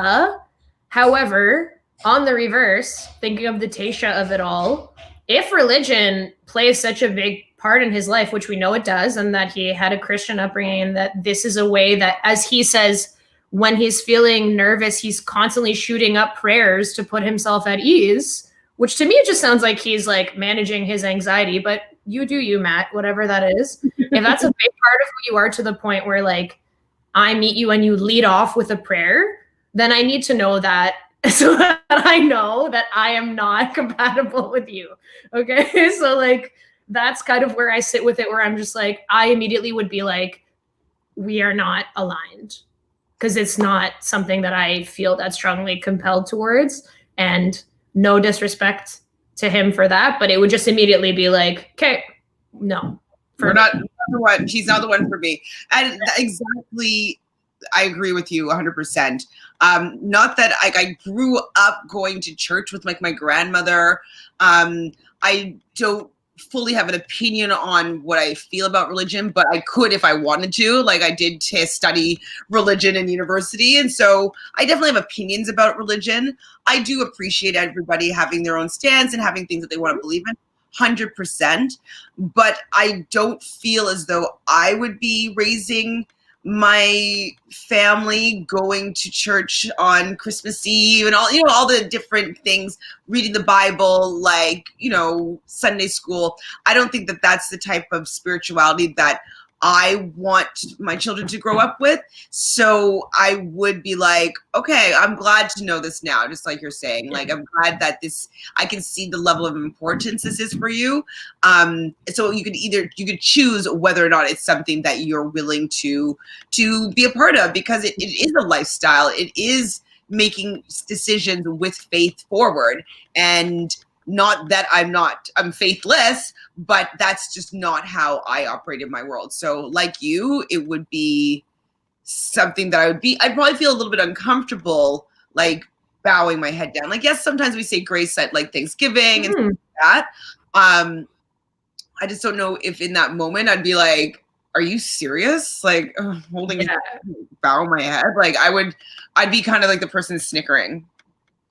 however, on the reverse, thinking of the Tasha of it all, if religion plays such a big part in his life, which we know it does, and that he had a Christian upbringing, and that this is a way that, as he says, when he's feeling nervous, he's constantly shooting up prayers to put himself at ease, which to me, it just sounds like he's like managing his anxiety, but you do you, Matt, whatever that is. If that's a big part of who you are, to the point where like I meet you and you lead off with a prayer, then I need to know that, so that I know that I am not compatible with you. Okay. So like, that's kind of where I sit with it, where I'm just like, I immediately would be like, we are not aligned, because it's not something that I feel that strongly compelled towards. And no disrespect to him for that, but it would just immediately be like, okay, no. We're not the one. He's not the one for me. And exactly, I agree with you 100%. Not that I grew up going to church with like my grandmother. I don't fully have an opinion on what I feel about religion, but I could if I wanted to. Like, I did study religion in university, and so I definitely have opinions about religion. I do appreciate everybody having their own stance and having things that they want to believe in, 100%. But I don't feel as though I would be raising my family going to church on Christmas Eve and all, all the different things, reading the Bible, like, Sunday school. I don't think that that's the type of spirituality that I want my children to grow up with. So I would be like, okay, I'm glad to know this now, just like you're saying. Like, I'm glad that I can see the level of importance this is for you. So you could choose whether or not it's something that you're willing to be a part of, because it is a lifestyle. It is making decisions with faith forward. And not that I'm faithless, but that's just not how I operate in my world. So like you, it would be something that I'd probably feel a little bit uncomfortable, like bowing my head down. Like, yes, sometimes we say grace at like Thanksgiving and stuff like that. I just don't know if in that moment I'd be like, are you serious? Like, bowing my head. Like, I'd be kind of like the person snickering.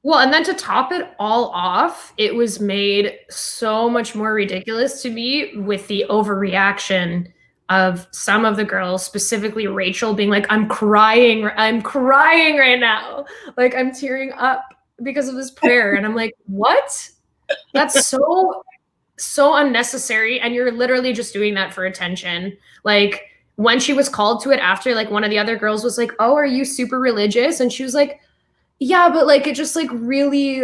Well, and then to top it all off, it was made so much more ridiculous to me with the overreaction of some of the girls, specifically Rachel, being like, I'm crying right now. Like, I'm tearing up because of this prayer. And I'm like, what? That's so unnecessary. And you're literally just doing that for attention. Like, when she was called to it after, like, one of the other girls was like, oh, are you super religious? And she was like, yeah, but like, it just like really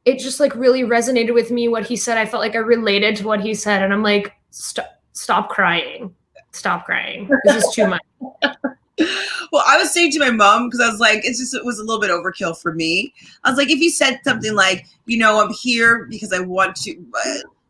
resonated with me, what he said. I felt like I related to what he said. And I'm like, stop crying. Stop crying. This is too much. Well, I was saying to my mom, because I was like, it was a little bit overkill for me. I was like, if you said something like, I'm here because I want to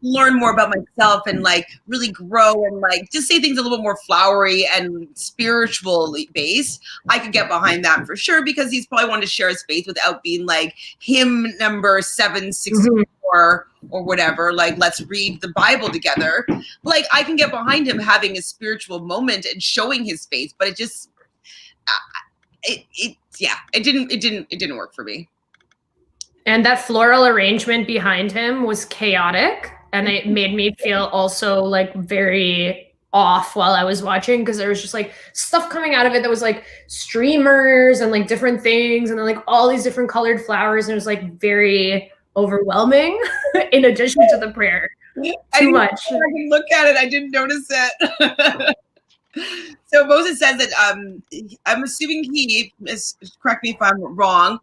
learn more about myself and like really grow, and like just say things a little bit more flowery and spiritually based, I could get behind that for sure, because he's probably wanted to share his faith without being like hymn number 764 or whatever, like, let's read the Bible together. Like, I can get behind him having a spiritual moment and showing his faith, but it just it didn't work for me. And that floral arrangement behind him was chaotic. And it made me feel also like very off while I was watching because there was just like stuff coming out of it that was like streamers and like different things and then like all these different colored flowers and it was like very overwhelming in addition to the prayer. Too much. I can look at it. I didn't notice it. So Moses says that I'm assuming he is, correct me if I'm wrong.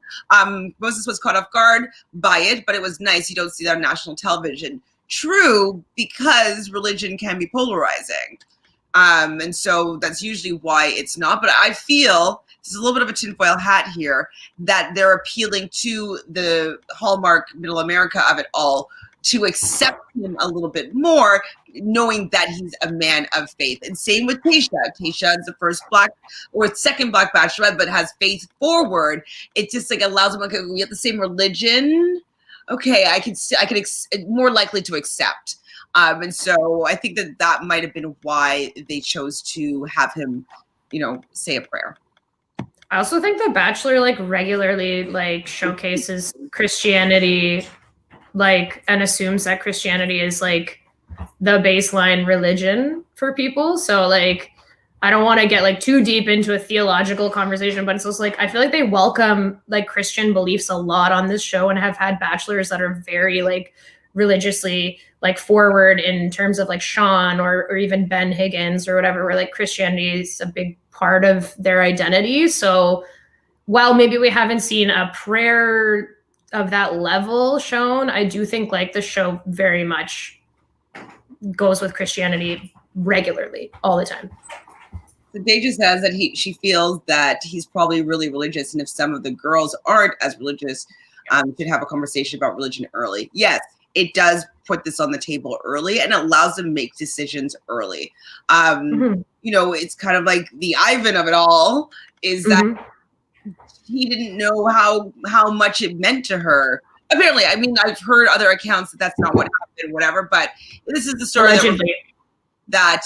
Moses was caught off guard by it, but it was nice. You don't see that on national television. True, because religion can be polarizing. And so that's usually why it's not. But I feel, this is a little bit of a tinfoil hat here, that they're appealing to the hallmark middle America of it all to accept him a little bit more, knowing that he's a man of faith. And same with Tayshia. Tayshia is the first black or second black bachelorette, but has faith forward. It just like allows them, okay, we have the same religion. Okay, I can more likely to accept. And so I think that might have been why they chose to have him, say a prayer. I also think The Bachelor like regularly like showcases Christianity like and assumes that Christianity is like the baseline religion for people. So like I don't want to get like too deep into a theological conversation, but it's just like I feel like they welcome like Christian beliefs a lot on this show and have had bachelors that are very like religiously like forward in terms of like Sean or even Ben Higgins or whatever, where like Christianity is a big part of their identity. So while maybe we haven't seen a prayer of that level shown, I do think like the show very much goes with Christianity regularly all the time. So Deja says that she feels that he's probably really religious, and if some of the girls aren't as religious, should have a conversation about religion early. Yes, it does put this on the table early and allows them to make decisions early. It's kind of like the Ivan of it all is that he didn't know how much it meant to her. Apparently, I mean, I've heard other accounts that that's not what happened, whatever. But this is the story that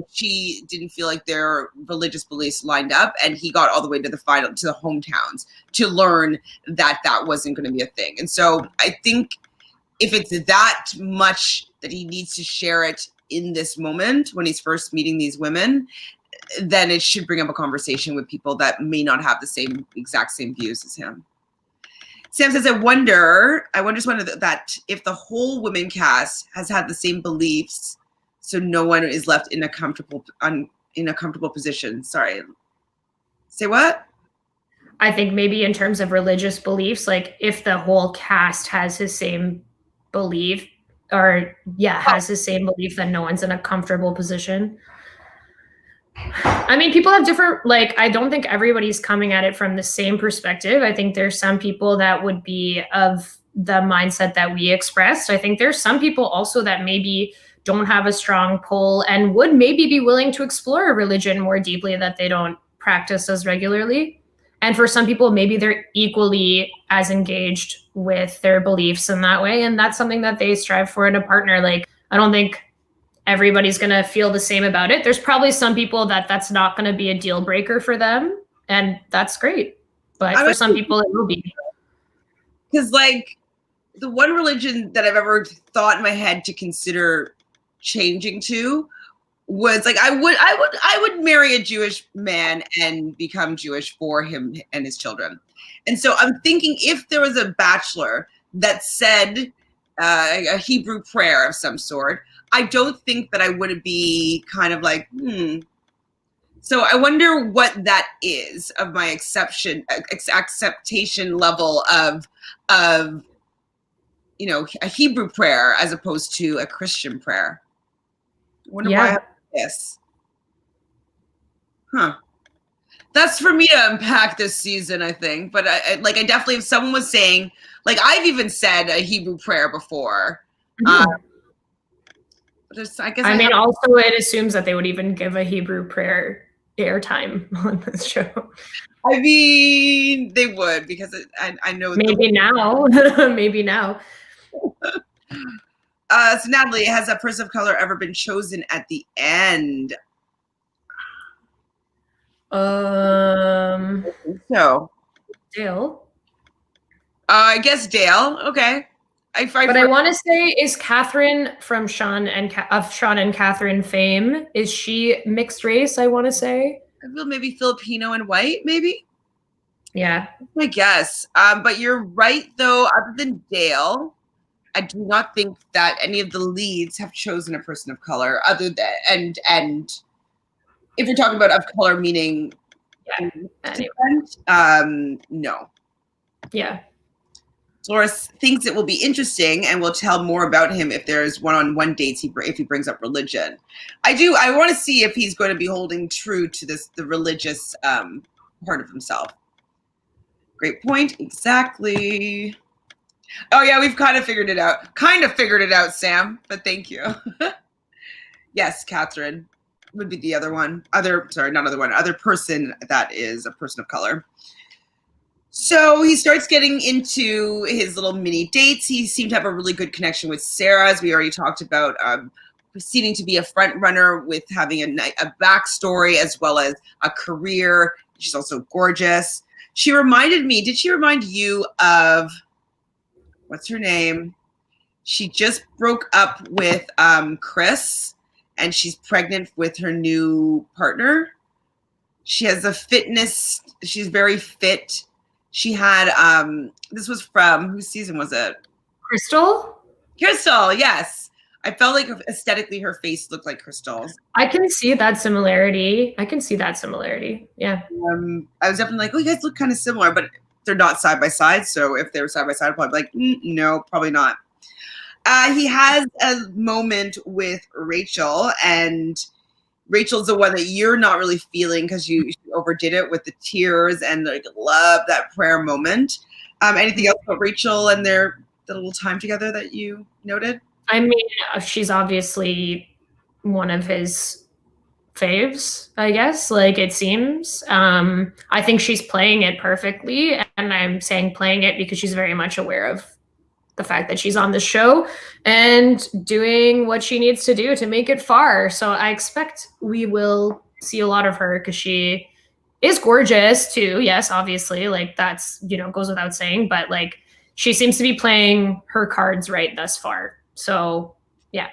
she didn't feel like their religious beliefs lined up, and he got all the way to the hometowns to learn that wasn't going to be a thing. And so I think if it's that much that he needs to share it in this moment when he's first meeting these women, then it should bring up a conversation with people that may not have the exact same views as him. Sam says, I wonder that if the whole women cast has had the same beliefs, so no one is left in a comfortable position. Sorry. Say what? I think maybe in terms of religious beliefs, like if the whole cast has his same belief has the same belief, then no one's in a comfortable position. I mean, people have different, like, I don't think everybody's coming at it from the same perspective. I think there's some people that would be of the mindset that we expressed. I think there's some people also that maybe don't have a strong pull and would maybe be willing to explore a religion more deeply that they don't practice as regularly. And for some people, maybe they're equally as engaged with their beliefs in that way. And that's something that they strive for in a partner. Like, I don't think everybody's going to feel the same about it. There's probably some people that's not going to be a deal breaker for them. And that's great. But for some people, it will be. Because like the one religion that I've ever thought in my head to consider changing to was like, I would marry a Jewish man and become Jewish for him and his children. And so I'm thinking if there was a bachelor that said a Hebrew prayer of some sort, I don't think that I would be kind of like, So I wonder what that is of my acceptation level of a Hebrew prayer as opposed to a Christian prayer. I wonder why I have this. That's for me to unpack this season, I think. But I definitely, if someone was saying, like, I've even said a Hebrew prayer before. I mean, also it assumes that they would even give a Hebrew prayer airtime on this show. I mean, they would, because I know. Maybe now. Maybe now. So Natalie, has a person of color ever been chosen at the end? So Dale. I guess Dale. Okay. But I want to say, is Catherine from Sean and Catherine fame? Is she mixed race? I want to say. I feel maybe Filipino and white, maybe. Yeah, I guess. But you're right, though. Other than Dale, I do not think that any of the leads have chosen a person of color. Other than and if you're talking about of color, meaning no. Yeah. Dolores thinks it will be interesting and will tell more about him if there's one-on-one dates if he brings up religion. I want to see if he's going to be holding true to the religious part of himself. Great point. Exactly. Oh yeah, we've kind of figured it out. Kind of figured it out, Sam, but thank you. Yes, Catherine would be the other one. Other person that is a person of color. So he starts getting into his little mini dates. He seemed to have a really good connection with Sarah, as we already talked about, proceeding to be a front runner with having a backstory as well as a career. She's also gorgeous. She reminded me, did she remind you of, what's her name? She just broke up with Chris, and she's pregnant with her new partner. She has a fitness, she's very fit. She had, this was from, whose season was it? Crystal, yes. I felt like aesthetically her face looked like Crystal's. I can see that similarity. Yeah. I was definitely like, oh, you guys look kind of similar, but they're not side by side. So if they were side by side, I'd probably be like, no, probably not. He has a moment with Rachel, and Rachel's the one that you're not really feeling because you overdid it with the tears and like love that prayer moment. Anything else about Rachel and their little time together that you noted? I mean, she's obviously one of his faves, I guess, like it seems. I think she's playing it perfectly, and I'm saying playing it because she's very much aware of the fact that she's on the show and doing what she needs to do to make it far. So I expect we will see a lot of her because she is gorgeous too. Yes, obviously, like that's, goes without saying, but like she seems to be playing her cards right thus far. So yeah.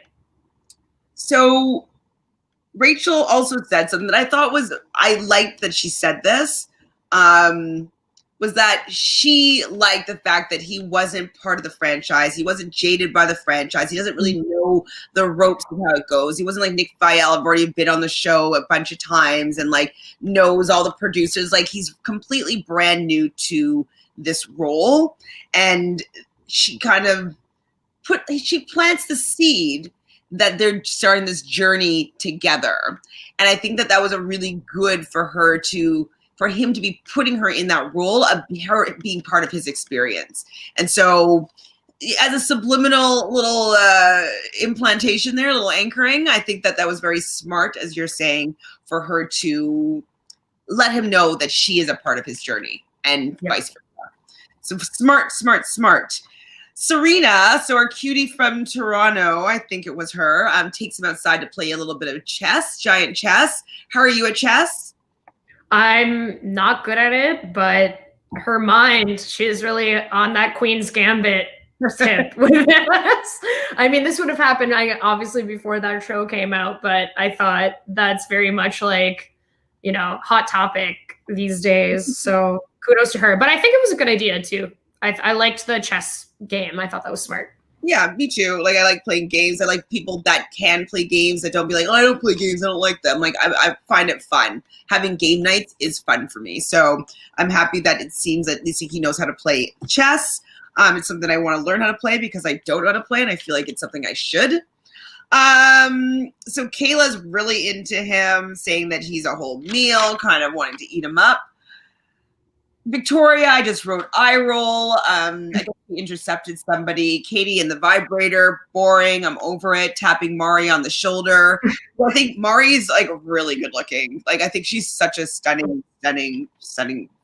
So Rachel also said something that I thought I liked that she said this. Was that she liked the fact that he wasn't part of the franchise. He wasn't jaded by the franchise. He doesn't really know the ropes of how it goes. He wasn't like Nick Viall, have already been on the show a bunch of times and like knows all the producers. Like he's completely brand new to this role. And she kind of she plants the seed that they're starting this journey together. And I think that was a really good for him to be putting her in that role of her being part of his experience. And so as a subliminal little implantation there, a little anchoring, I think that was very smart, as you're saying, for her to let him know that she is a part of his journey and vice versa. So smart. Serena, so our cutie from Toronto, I think it was her, takes him outside to play a little bit of chess, giant chess. How are you at chess? I'm not good at it, but her mind, she's really on that Queen's Gambit tip with us. I mean, this would have happened obviously before that show came out, but I thought that's very much like, hot topic these days. So kudos to her. But I think it was a good idea too. I liked the chess game. I thought that was smart. Yeah, me too. Like I like playing games. I like people that can play games that don't be like, oh, I don't play games. I don't like them. Like I find it fun. Having game nights is fun for me. So I'm happy that it seems that at least he knows how to play chess. It's something I want to learn how to play because I don't know how to play and I feel like it's something I should. So Kayla's really into him, saying that he's a whole meal, kind of wanting to eat him up. Victoria, I just wrote eye roll. I guess he intercepted somebody. Katie in the vibrator, boring. I'm over it. Tapping Mari on the shoulder. I think Mari's like really good looking. Like I think she's such a stunning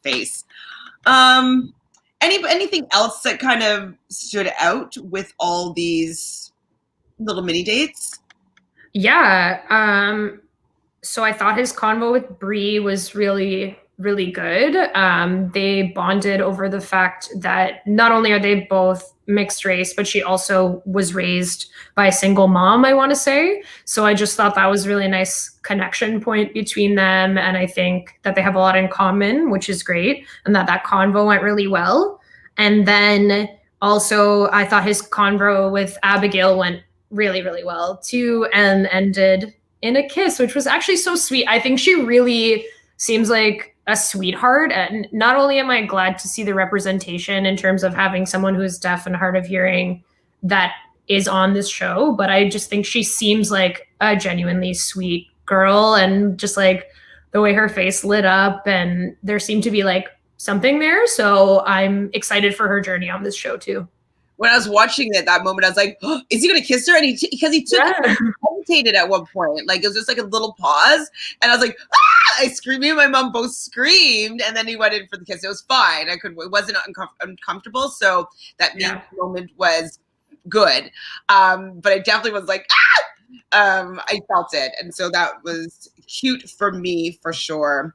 face. Anything else that kind of stood out with all these little mini dates? Yeah. So I thought his convo with Bree was really really good. They bonded over the fact that not only are they both mixed race, but she also was raised by a single mom, I want to say. So I just thought that was a really nice connection point between them. And I think that they have a lot in common, which is great. And that convo went really well. And then also, I thought his convo with Abigail went really, really well too, and ended in a kiss, which was actually so sweet. I think she really seems like a sweetheart. And not only am I glad to see the representation in terms of having someone who's deaf and hard of hearing that is on this show, but I just think she seems like a genuinely sweet girl, and just like the way her face lit up, and there seemed to be like something there. So I'm excited for her journey on this show too. When I was watching it, that moment, I was like, oh, is he going to kiss her? And because he hesitated at one point. Like, it was just like a little pause. And I was like, ah! I screamed. Me and my mom both screamed. And then he went in for the kiss. It was fine. It wasn't uncomfortable. So that moment was good. But I definitely was like, ah! I felt it. And so that was cute for me, for sure.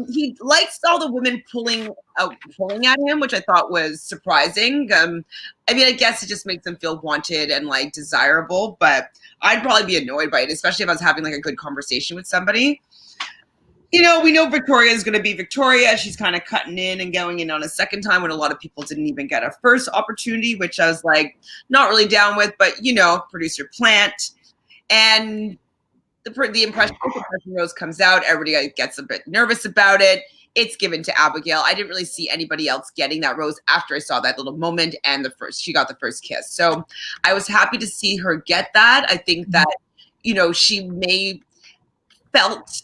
He likes all the women pulling at him, which I thought was surprising. I mean, I guess it just makes them feel wanted and like desirable, but I'd probably be annoyed by it, especially if I was having like a good conversation with somebody. You know, we know Victoria is going to be Victoria. She's kind of cutting in and going in on a second time when a lot of people didn't even get a first opportunity, which I was like, not really down with, but you know, producer plant. And the impression rose comes out, everybody gets a bit nervous about it. It's given to Abigail. I didn't really see anybody else getting that rose after I saw that little moment and she got the first kiss. So I was happy to see her get that. I think that, you know, she may felt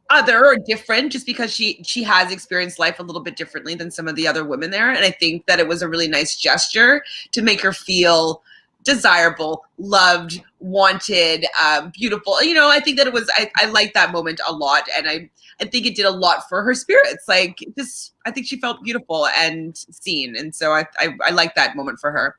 other or different just because she has experienced life a little bit differently than some of the other women there. And I think that it was a really nice gesture to make her feel desirable, loved, wanted, beautiful. You know, I think that it was, I liked that moment a lot. And I think it did a lot for her spirits. Like this, I think she felt beautiful and seen. And so I like that moment for her.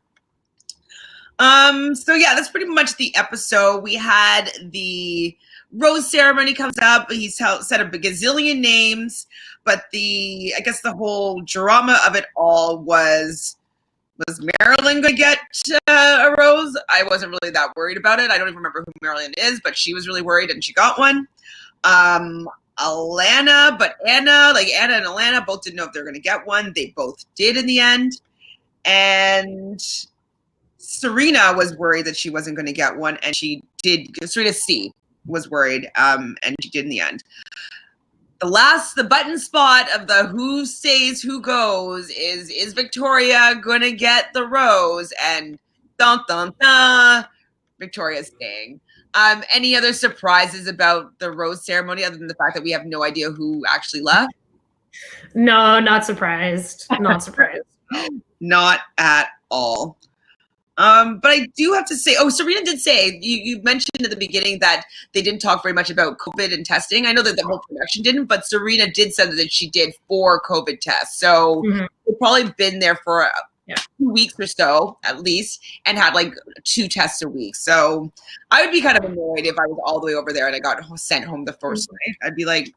So yeah, that's pretty much the episode. We had the rose ceremony comes up. He's said a gazillion names, but I guess the whole drama of it all was Marilyn going to get a rose? I wasn't really that worried about it. I don't even remember who Marilyn is, but she was really worried and she got one. Alana, but Anna and Alana both didn't know if they were going to get one. They both did in the end. And Serena was worried that she wasn't going to get one, and she did. Serena C was worried, and she did in the end. The button spot of the who stays, who goes is Victoria gonna get the rose? And dun dun dun, Victoria's staying. Any other surprises about the rose ceremony other than the fact that we have no idea who actually left? No, not surprised. Not surprised. Not at all. But I do have to say, Serena did say, you mentioned at the beginning that they didn't talk very much about COVID and testing. I know that the whole production didn't, but Serena did say that she did 4 COVID tests. So they've probably been there for 2 weeks or so, at least, and had like 2 tests a week. So I would be kind of annoyed if I was all the way over there and I got sent home the first night. I'd be like,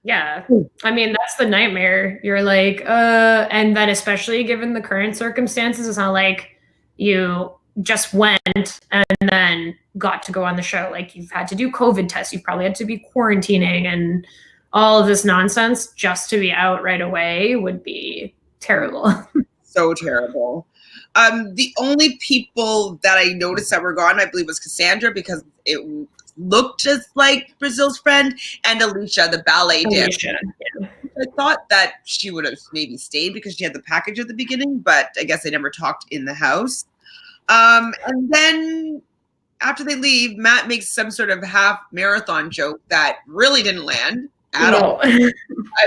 yeah, I mean, that's the nightmare. You're like, and then especially given the current circumstances, it's not like you just went and then got to go on the show. Like, you've had to do COVID tests. You've probably had to be quarantining and all of this nonsense just to be out right away would be terrible. So terrible. The only people that I noticed that were gone, I believe, was Cassandra, because it looked just like Brazil's friend, and Alicia, the ballet dancer. I thought that she would have maybe stayed because she had the package at the beginning, but I guess they never talked in the house. And then after they leave, Matt makes some sort of half marathon joke that really didn't land at all. I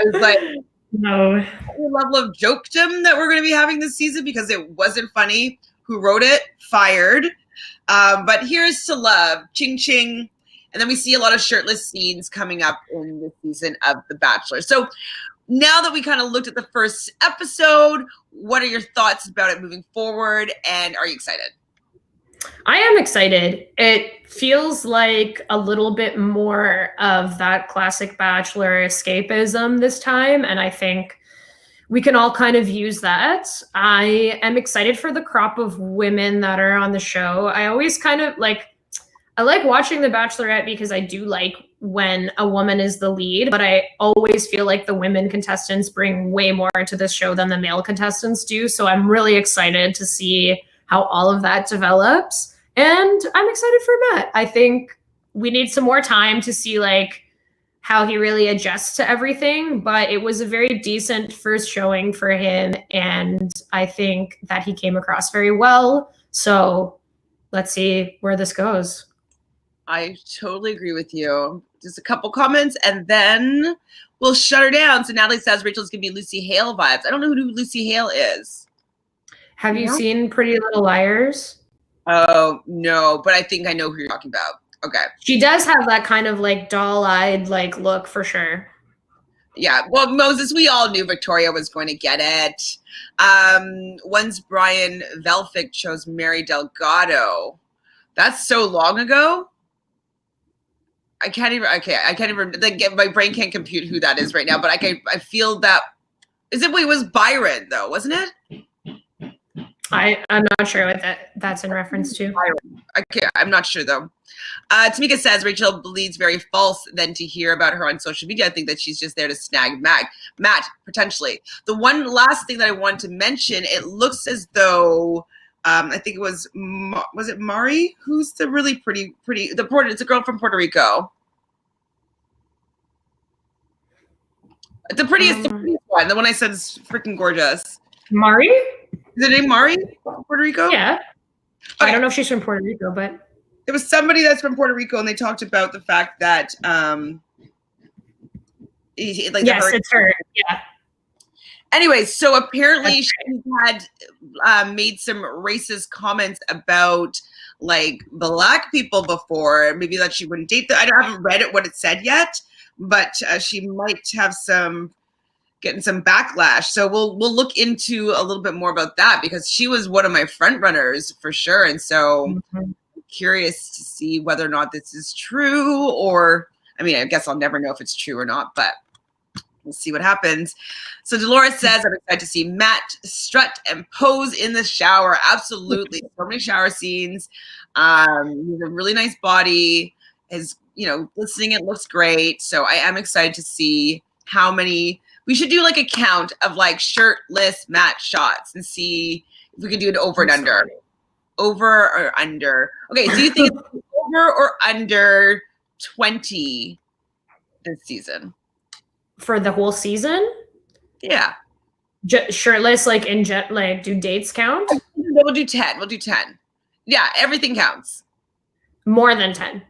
was like, no. The level of jokedom that we're going to be having this season, because it wasn't funny. Who wrote it? Fired. But here's to love. Ching ching. And then we see a lot of shirtless scenes coming up in this season of The Bachelor. So now that we kind of looked at the first episode, what are your thoughts about it moving forward? And are you excited? I am excited. It feels like a little bit more of that classic Bachelor escapism this time, and I think we can all kind of use that. I am excited for the crop of women that are on the show. I always kind of like I like watching The Bachelorette because I do like when a woman is the lead, but I always feel like the women contestants bring way more to this show than the male contestants do. So I'm really excited to see how all of that develops. And I'm excited for Matt. I think we need some more time to see like how he really adjusts to everything, but it was a very decent first showing for him. And I think that he came across very well. So let's see where this goes. I totally agree with you. Just a couple comments and then we'll shut her down. So Natalie says Rachel's gonna be Lucy Hale vibes. I don't know who Lucy Hale is. Have you seen Pretty Little Liars? Oh, no, but I think I know who you're talking about. Okay. She does have that kind of like doll-eyed like look for sure. Yeah, well, Moses, we all knew Victoria was going to get it. Once Brian Velfick chose Mary Delgado. That's so long ago. I can't even like, my brain can't compute who that is right now, but I feel that it was Byron though, wasn't it? I'm not sure what that's in reference to. I'm not sure though. Tamika says Rachel believes very false than to hear about her on social media. I think that she's just there to snag Matt, potentially. The one last thing that I want to mention, it looks as though I think it was it Mari? Who's the really pretty it's a girl from Puerto Rico. The prettiest one. The one I said is freaking gorgeous. Mari? Is it named Mari? Puerto Rico? Yeah. Okay. I don't know if she's from Puerto Rico, but there was somebody that's from Puerto Rico, and they talked about the fact that yes, it's her. Yeah. Anyway, so apparently she had made some racist comments about like Black people before, maybe that she wouldn't date them. I haven't read it what it said yet, but she might have getting some backlash. So we'll look into a little bit more about that because she was one of my front runners for sure. And so I'm curious to see whether or not this is true, or I mean, I guess I'll never know if it's true or not, but we'll see what happens. So Dolores says, I'm excited to see Matt strut and pose in the shower. Absolutely. So many shower scenes. He has a really nice body. His, listening, it looks great. So I am excited to see how many. We should do like a count of like shirtless Matt shots and see if we can do it over and under. Over or under. Okay, so you think it's over or under 20 this season? For the whole season? Yeah. Shirtless, like do dates count? We'll do 10. We'll do 10. Yeah, everything counts. More than 10.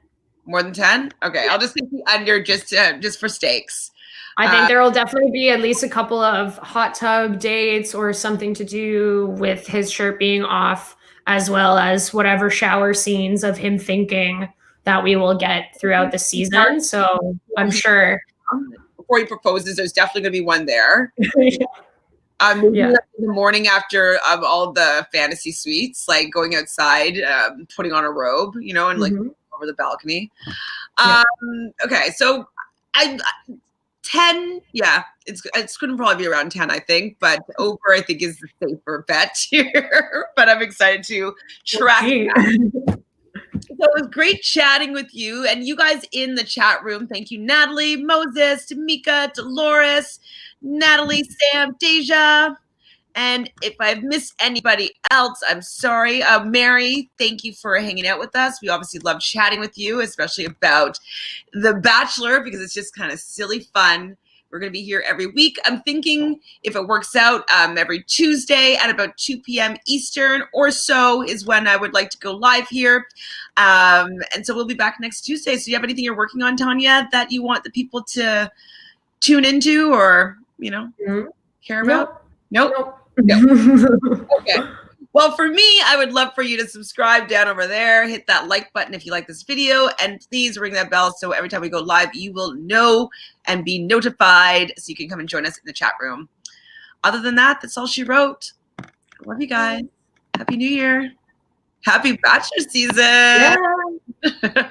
More than 10? Okay, I'll just think the under just for stakes. I think there will definitely be at least a couple of hot tub dates or something to do with his shirt being off, as well as whatever shower scenes of him thinking that we will get throughout the season. So I'm sure. Before he proposes, there's definitely going to be one there. In the morning after all the fantasy suites, like going outside, putting on a robe, and like over the balcony. Okay, so 10, yeah, it's going to probably be around 10, I think, but over, I think, is the safer bet here. But I'm excited to track that. So it was great chatting with you and you guys in the chat room. Thank you, Natalie, Moses, Tamika, Dolores, Natalie, Sam, Deja. And if I've missed anybody else, I'm sorry. Mary, thank you for hanging out with us. We obviously love chatting with you, especially about The Bachelor, because it's just kind of silly fun. We're going to be here every week. I'm thinking if it works out, every Tuesday at about 2 p.m. Eastern or so is when I would like to go live here. And so we'll be back next Tuesday. So do you have anything you're working on, Tanya, that you want the people to tune into or, care about? Nope. No. Okay. Well, for me, I would love for you to subscribe down over there. Hit that like button if you like this video. And please ring that bell so every time we go live, you will know and be notified so you can come and join us in the chat room. Other than that, that's all she wrote. I love you guys. Happy New Year. Happy Bachelor season. Yeah.